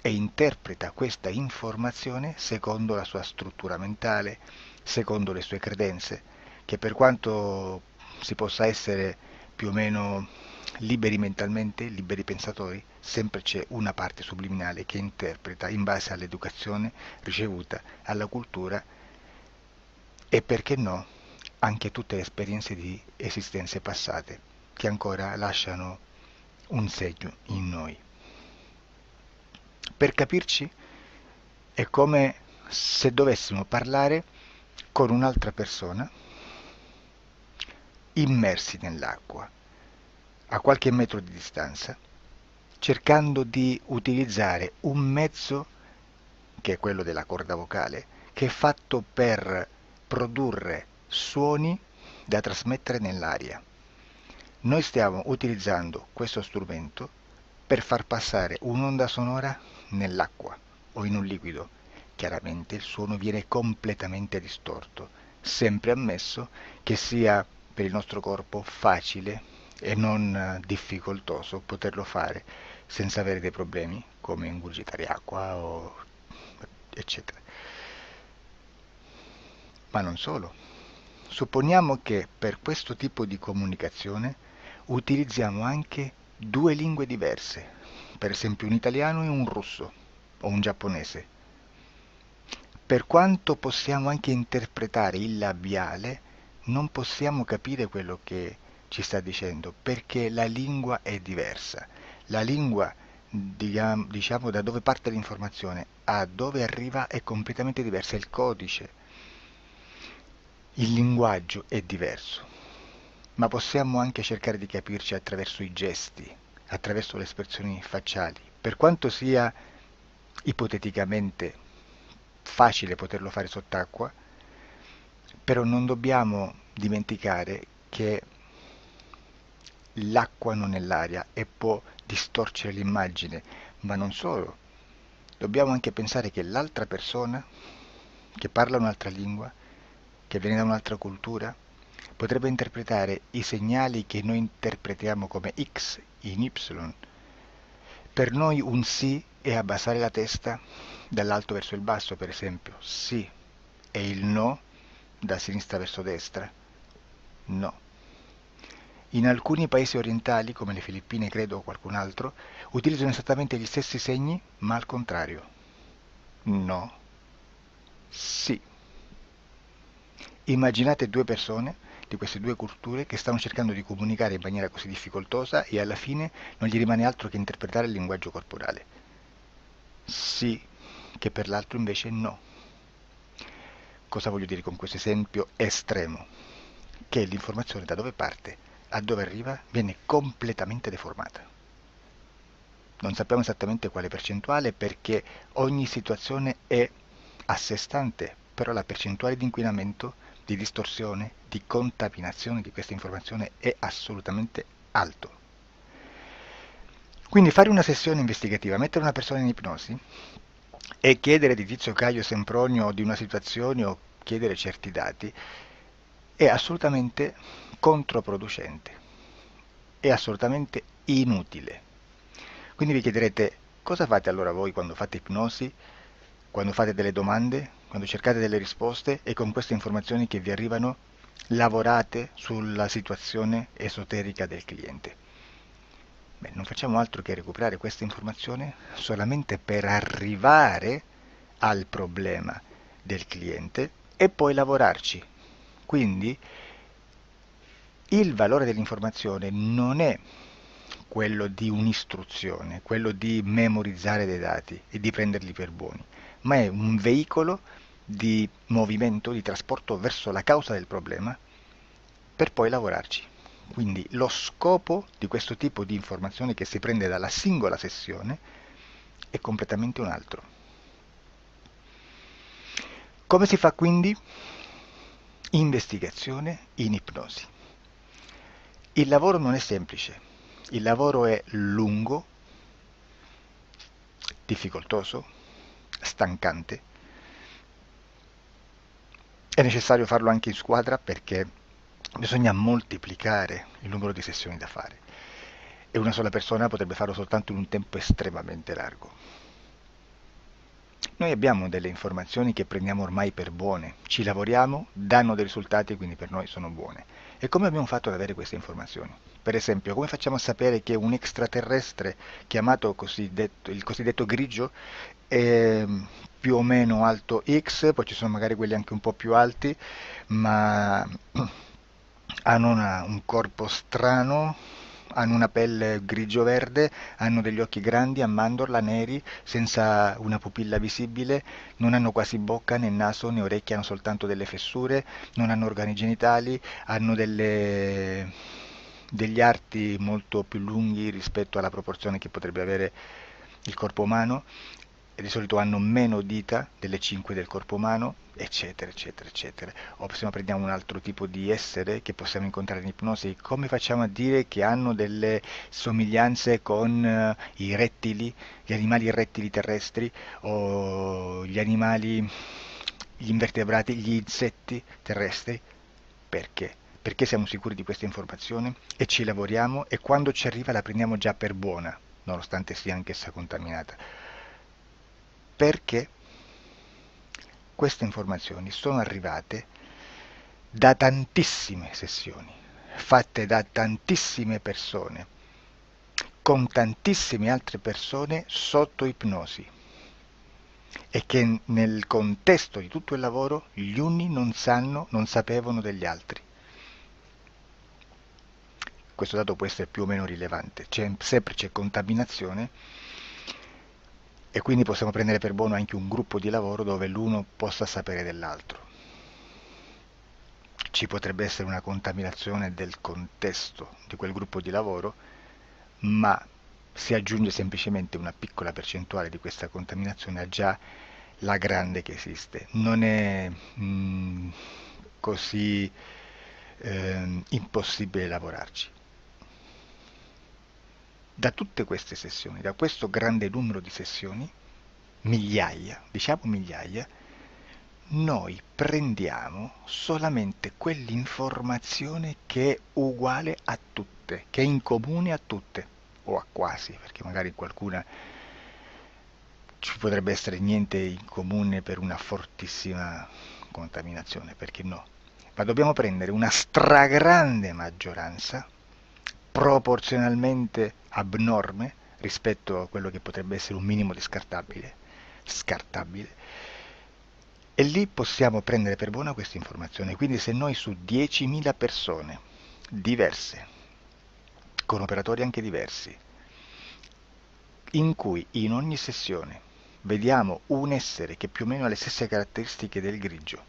e interpreta questa informazione secondo la sua struttura mentale, secondo le sue credenze, che per quanto si possa essere più o meno liberi mentalmente, liberi pensatori, sempre c'è una parte subliminale che interpreta in base all'educazione ricevuta, alla cultura e perché no, anche tutte le esperienze di esistenze passate che ancora lasciano un segno in noi. Per capirci, è come se dovessimo parlare con un'altra persona immersi nell'acqua, a qualche metro di distanza, cercando di utilizzare un mezzo, che è quello della corda vocale, che è fatto per produrre suoni da trasmettere nell'aria. Noi stiamo utilizzando questo strumento per far passare un'onda sonora nell'acqua o in un liquido. Chiaramente il suono viene completamente distorto, sempre ammesso che sia per il nostro corpo facile e non difficoltoso poterlo fare senza avere dei problemi come ingurgitare acqua o eccetera. Ma non solo. Supponiamo che per questo tipo di comunicazione utilizziamo anche due lingue diverse, per esempio un italiano e un russo o un giapponese. Per quanto possiamo anche interpretare il labiale, non possiamo capire quello che ci sta dicendo perché la lingua è diversa. La lingua, diciamo, da dove parte l'informazione a dove arriva è completamente diversa, il codice, il linguaggio è diverso, ma possiamo anche cercare di capirci attraverso i gesti, attraverso le espressioni facciali. Per quanto sia ipoteticamente facile poterlo fare sott'acqua, però non dobbiamo dimenticare che l'acqua non è l'aria e può distorcere l'immagine, ma non solo. Dobbiamo anche pensare che l'altra persona, che parla un'altra lingua, che viene da un'altra cultura, potrebbe interpretare i segnali che noi interpretiamo come X in Y. Per noi un sì è abbassare la testa dall'alto verso il basso, per esempio, sì, e il no da sinistra verso destra, no. In alcuni paesi orientali, come le Filippine credo o qualcun altro, utilizzano esattamente gli stessi segni, ma al contrario. No, sì. Immaginate due persone di queste due culture che stanno cercando di comunicare in maniera così difficoltosa e alla fine non gli rimane altro che interpretare il linguaggio corporale. Sì, che per l'altro invece no. Cosa voglio dire con questo esempio estremo? Che l'informazione da dove parte a dove arriva viene completamente deformata. Non sappiamo esattamente quale percentuale perché ogni situazione è a sé stante, però la percentuale di inquinamento, di distorsione, di contaminazione di questa informazione è assolutamente alto. Quindi fare una sessione investigativa, mettere una persona in ipnosi e chiedere di Tizio Caio Sempronio di una situazione o chiedere certi dati è assolutamente controproducente, è assolutamente inutile. Quindi vi chiederete cosa fate allora voi quando fate ipnosi, quando fate delle domande, quando cercate delle risposte e con queste informazioni che vi arrivano lavorate sulla situazione esoterica del cliente. Beh, non facciamo altro che recuperare questa informazione solamente per arrivare al problema del cliente e poi lavorarci. Quindi il valore dell'informazione non è quello di un'istruzione, quello di memorizzare dei dati e di prenderli per buoni, ma è un veicolo di movimento, di trasporto verso la causa del problema per poi lavorarci. Quindi lo scopo di questo tipo di informazione che si prende dalla singola sessione è completamente un altro. Come si fa quindi? Investigazione in ipnosi. Il lavoro non è semplice, il lavoro è lungo, difficoltoso, stancante. È necessario farlo anche in squadra perché bisogna moltiplicare il numero di sessioni da fare e una sola persona potrebbe farlo soltanto in un tempo estremamente largo. Noi abbiamo delle informazioni che prendiamo ormai per buone, ci lavoriamo, danno dei risultati e quindi per noi sono buone. E come abbiamo fatto ad avere queste informazioni? Per esempio, come facciamo a sapere che un extraterrestre chiamato il cosiddetto grigio è più o meno alto X, poi ci sono magari quelli anche un po' più alti, ma hanno un corpo strano, hanno una pelle grigio-verde, hanno degli occhi grandi a mandorla, neri, senza una pupilla visibile, non hanno quasi bocca né naso né orecchie, hanno soltanto delle fessure, non hanno organi genitali, hanno degli arti molto più lunghi rispetto alla proporzione che potrebbe avere il corpo umano e di solito hanno meno dita delle 5 del corpo umano, eccetera, eccetera, eccetera. O se no prendiamo un altro tipo di essere che possiamo incontrare in ipnosi, come facciamo a dire che hanno delle somiglianze con i rettili, gli animali rettili terrestri o gli invertebrati, gli insetti terrestri? Perché? Perché siamo sicuri di questa informazione e ci lavoriamo e quando ci arriva la prendiamo già per buona, nonostante sia anch'essa contaminata. Perché queste informazioni sono arrivate da tantissime sessioni, fatte da tantissime persone, con tantissime altre persone sotto ipnosi e che nel contesto di tutto il lavoro gli uni non sapevano degli altri. Questo dato può essere più o meno rilevante, sempre c'è contaminazione e quindi possiamo prendere per buono anche un gruppo di lavoro dove l'uno possa sapere dell'altro. Ci potrebbe essere una contaminazione del contesto di quel gruppo di lavoro, ma si aggiunge semplicemente una piccola percentuale di questa contaminazione a già la grande che esiste. Non è così impossibile lavorarci. Da tutte queste sessioni, da questo grande numero di sessioni, migliaia, diciamo migliaia, noi prendiamo solamente quell'informazione che è uguale a tutte, che è in comune a tutte, o a quasi, perché magari qualcuna ci potrebbe essere niente in comune per una fortissima contaminazione, perché no? Ma dobbiamo prendere una stragrande maggioranza, proporzionalmente abnorme rispetto a quello che potrebbe essere un minimo di scartabile, e lì possiamo prendere per buona questa informazione. Quindi se noi su 10.000 persone diverse, con operatori anche diversi, in cui in ogni sessione vediamo un essere che più o meno ha le stesse caratteristiche del grigio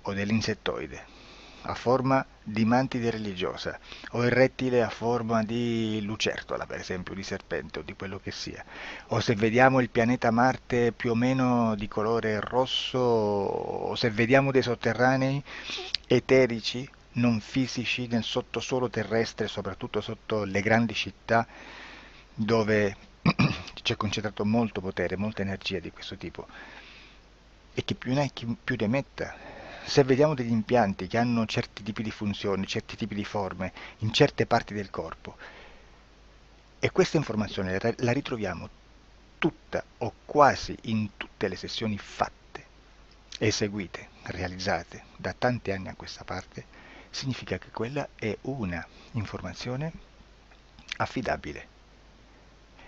o dell'insettoide, a forma di mantide religiosa, o il rettile a forma di lucertola, per esempio, di serpente o di quello che sia, o se vediamo il pianeta Marte più o meno di colore rosso, o se vediamo dei sotterranei eterici, non fisici, nel sottosuolo terrestre, soprattutto sotto le grandi città, dove c'è concentrato molto potere, molta energia di questo tipo, e che più ne hai più ne metta. Se vediamo degli impianti che hanno certi tipi di funzioni, certi tipi di forme in certe parti del corpo, e questa informazione la ritroviamo tutta o quasi in tutte le sessioni fatte, eseguite, realizzate da tanti anni a questa parte, significa che quella è una informazione affidabile.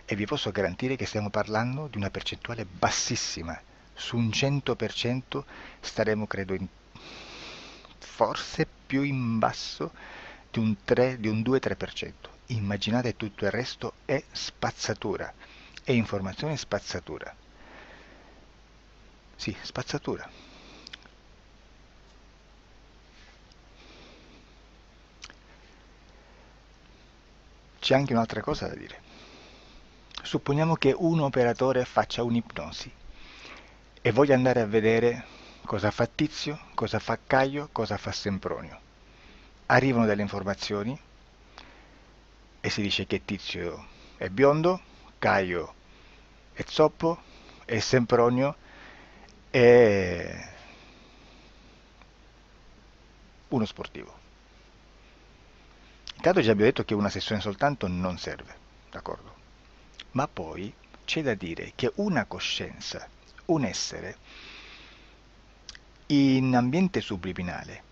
E vi posso garantire che stiamo parlando di una percentuale bassissima. Su un 100% staremo, credo, forse più in basso di un 3, di un 2-3%. Immaginate, tutto il resto è spazzatura, è informazione spazzatura. Sì, spazzatura. C'è anche un'altra cosa da dire. Supponiamo che un operatore faccia un'ipnosi e voglia andare a vedere cosa fa Tizio, cosa fa Caio, cosa fa Sempronio. Arrivano delle informazioni e si dice che Tizio è biondo, Caio è zoppo e Sempronio è uno sportivo. Intanto già abbiamo detto che una sessione soltanto non serve, d'accordo? Ma poi c'è da dire che una coscienza, un essere, in ambiente subliminale,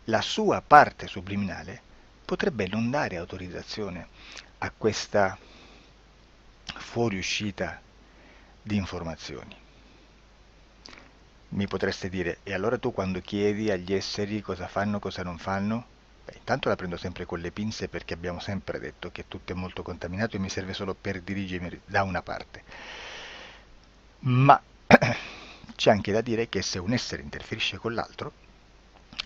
la sua parte subliminale potrebbe non dare autorizzazione a questa fuoriuscita di informazioni. Mi potreste dire, e allora tu quando chiedi agli esseri cosa fanno, cosa non fanno? Beh, intanto la prendo sempre con le pinze, perché abbiamo sempre detto che tutto è molto contaminato e mi serve solo per dirigermi da una parte. Ma c'è anche da dire che se un essere interferisce con l'altro,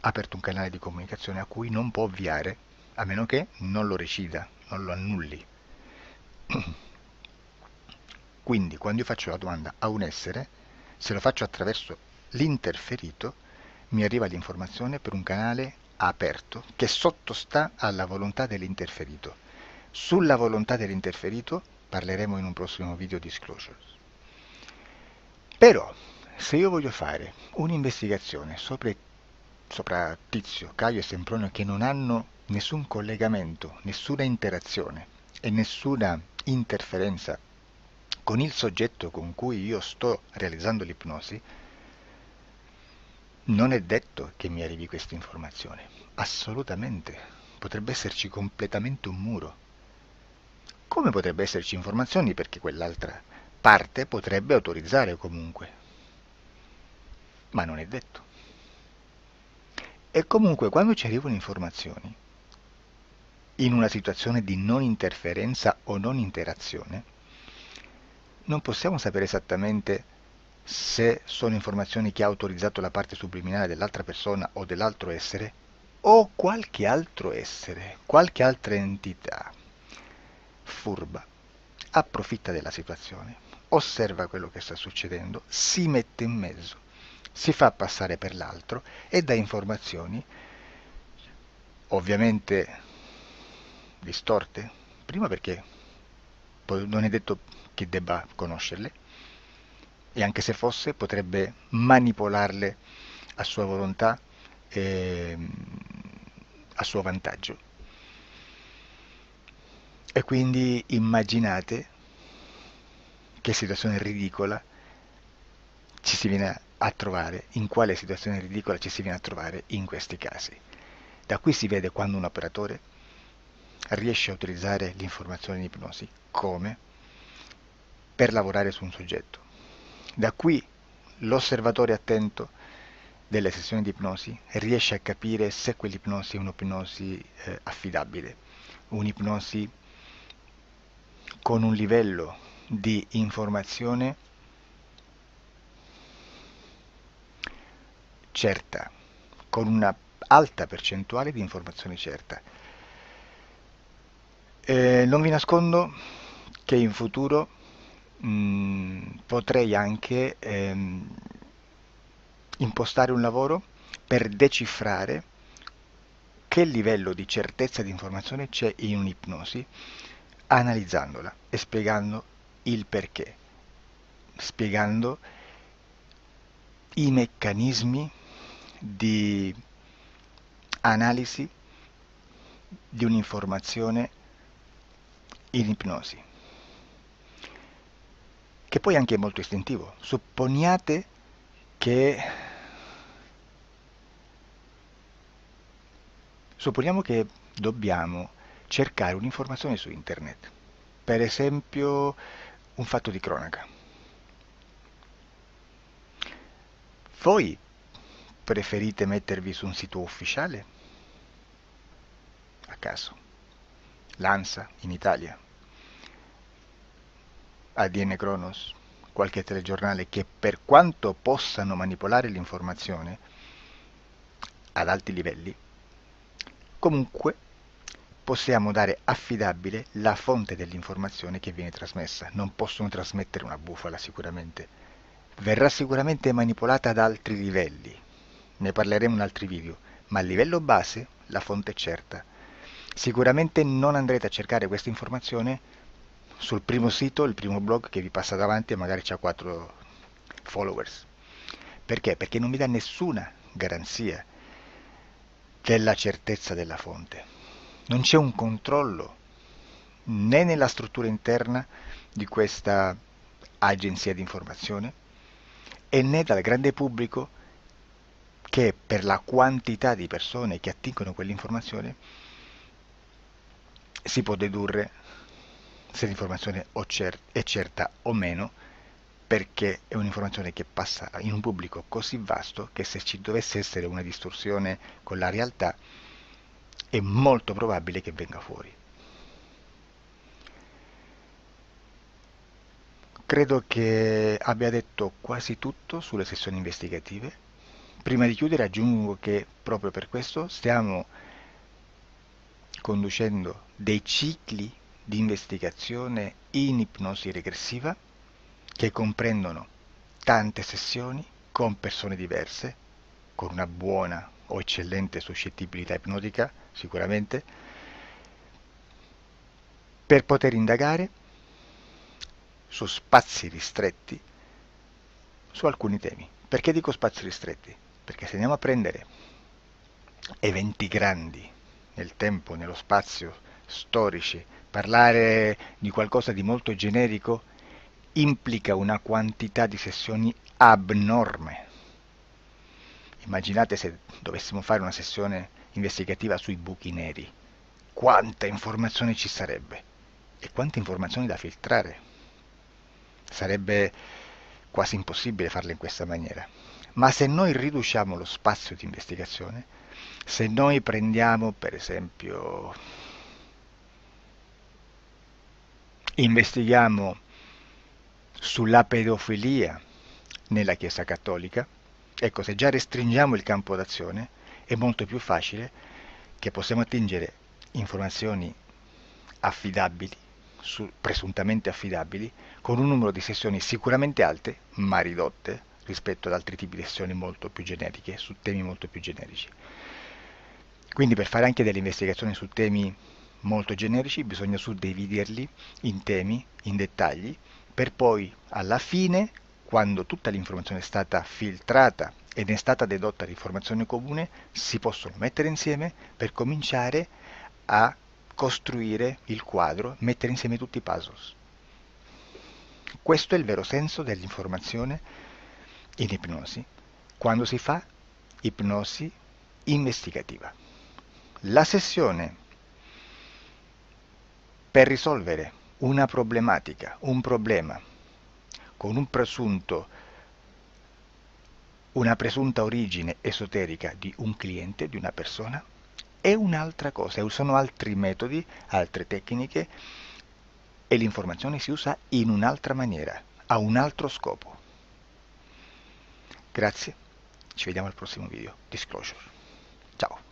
ha aperto un canale di comunicazione a cui non può ovviare, a meno che non lo recida, non lo annulli. Quindi quando io faccio la domanda a un essere, se lo faccio attraverso l'interferito, mi arriva l'informazione per un canale aperto che sottostà alla volontà dell'interferito. Sulla volontà dell'interferito parleremo in un prossimo video disclosures. Però, se io voglio fare un'investigazione sopra Tizio, Caio e Sempronio, che non hanno nessun collegamento, nessuna interazione e nessuna interferenza con il soggetto con cui io sto realizzando l'ipnosi, non è detto che mi arrivi questa informazione. Assolutamente. Potrebbe esserci completamente un muro. Come potrebbe esserci informazioni, perché quell'altra parte potrebbe autorizzare comunque. Ma non è detto. E comunque quando ci arrivano informazioni, in una situazione di non interferenza o non interazione, non possiamo sapere esattamente se sono informazioni che ha autorizzato la parte subliminale dell'altra persona o dell'altro essere, o qualche altro essere, qualche altra entità furba, approfitta della situazione, osserva quello che sta succedendo, si mette in mezzo, si fa passare per l'altro e dà informazioni, ovviamente distorte, prima perché non è detto che debba conoscerle, e anche se fosse potrebbe manipolarle a sua volontà e a suo vantaggio. E quindi immaginate che situazione ridicola ci si viene a trovare, in quale situazione ridicola ci si viene a trovare in questi casi. Da qui si vede quando un operatore riesce a utilizzare l'informazione in ipnosi come per lavorare su un soggetto. Da qui l'osservatore attento delle sessioni di ipnosi riesce a capire se quell'ipnosi è un'ipnosi affidabile, un'ipnosi con un livello di informazione certa, con una alta percentuale di informazione certa. Non vi nascondo che in futuro potrei anche impostare un lavoro per decifrare che livello di certezza di informazione c'è in un'ipnosi, analizzandola e spiegando il perché, spiegando i meccanismi di analisi di un'informazione in ipnosi, che poi anche è molto istintivo. Supponiamo che dobbiamo cercare un'informazione su internet, per esempio un fatto di cronaca. Voi preferite mettervi su un sito ufficiale? A caso. L'ANSA in Italia, ADN Kronos, qualche telegiornale che per quanto possano manipolare l'informazione ad alti livelli, comunque possiamo dare affidabile la fonte dell'informazione che viene trasmessa. Non possono trasmettere una bufala sicuramente. Verrà sicuramente manipolata ad altri livelli. Ne parleremo in altri video, ma a livello base la fonte è certa. Sicuramente non andrete a cercare questa informazione sul primo sito, il primo blog che vi passa davanti e magari ha 4 followers. Perché? Perché non vi dà nessuna garanzia della certezza della fonte. Non c'è un controllo né nella struttura interna di questa agenzia di informazione e né dal grande pubblico, che per la quantità di persone che attingono quell'informazione si può dedurre se l'informazione è certa o meno, perché è un'informazione che passa in un pubblico così vasto che se ci dovesse essere una distorsione con la realtà è molto probabile che venga fuori. Credo che abbia detto quasi tutto sulle sessioni investigative. Prima di chiudere aggiungo che proprio per questo stiamo conducendo dei cicli di investigazione in ipnosi regressiva che comprendono tante sessioni con persone diverse, con una buona o eccellente suscettibilità ipnotica sicuramente, per poter indagare su spazi ristretti su alcuni temi. Perché dico spazi ristretti? Perché se andiamo a prendere eventi grandi nel tempo, nello spazio, storici, parlare di qualcosa di molto generico implica una quantità di sessioni abnorme. Immaginate se dovessimo fare una sessione investigativa sui buchi neri, quanta informazione ci sarebbe e quante informazioni da filtrare. Sarebbe quasi impossibile farlo in questa maniera. Ma se noi riduciamo lo spazio di investigazione, se noi prendiamo per esempio, investighiamo sulla pedofilia nella Chiesa Cattolica, ecco, se già restringiamo il campo d'azione è molto più facile che possiamo attingere informazioni affidabili, presuntamente affidabili, con un numero di sessioni sicuramente alte, ma ridotte rispetto ad altri tipi di sessioni molto più generiche, su temi molto più generici. Quindi per fare anche delle investigazioni su temi molto generici, bisogna suddividerli in temi, in dettagli, per poi alla fine, quando tutta l'informazione è stata filtrata ed è stata dedotta l'informazione comune, si possono mettere insieme per cominciare a costruire il quadro, mettere insieme tutti i puzzles. Questo è il vero senso dell'informazione in ipnosi, quando si fa ipnosi investigativa. La sessione per risolvere una problematica, un problema, con una presunta origine esoterica di un cliente, di una persona, è un'altra cosa, sono altri metodi, altre tecniche e l'informazione si usa in un'altra maniera, ha un altro scopo. Grazie, ci vediamo al prossimo video. Disclosure. Ciao.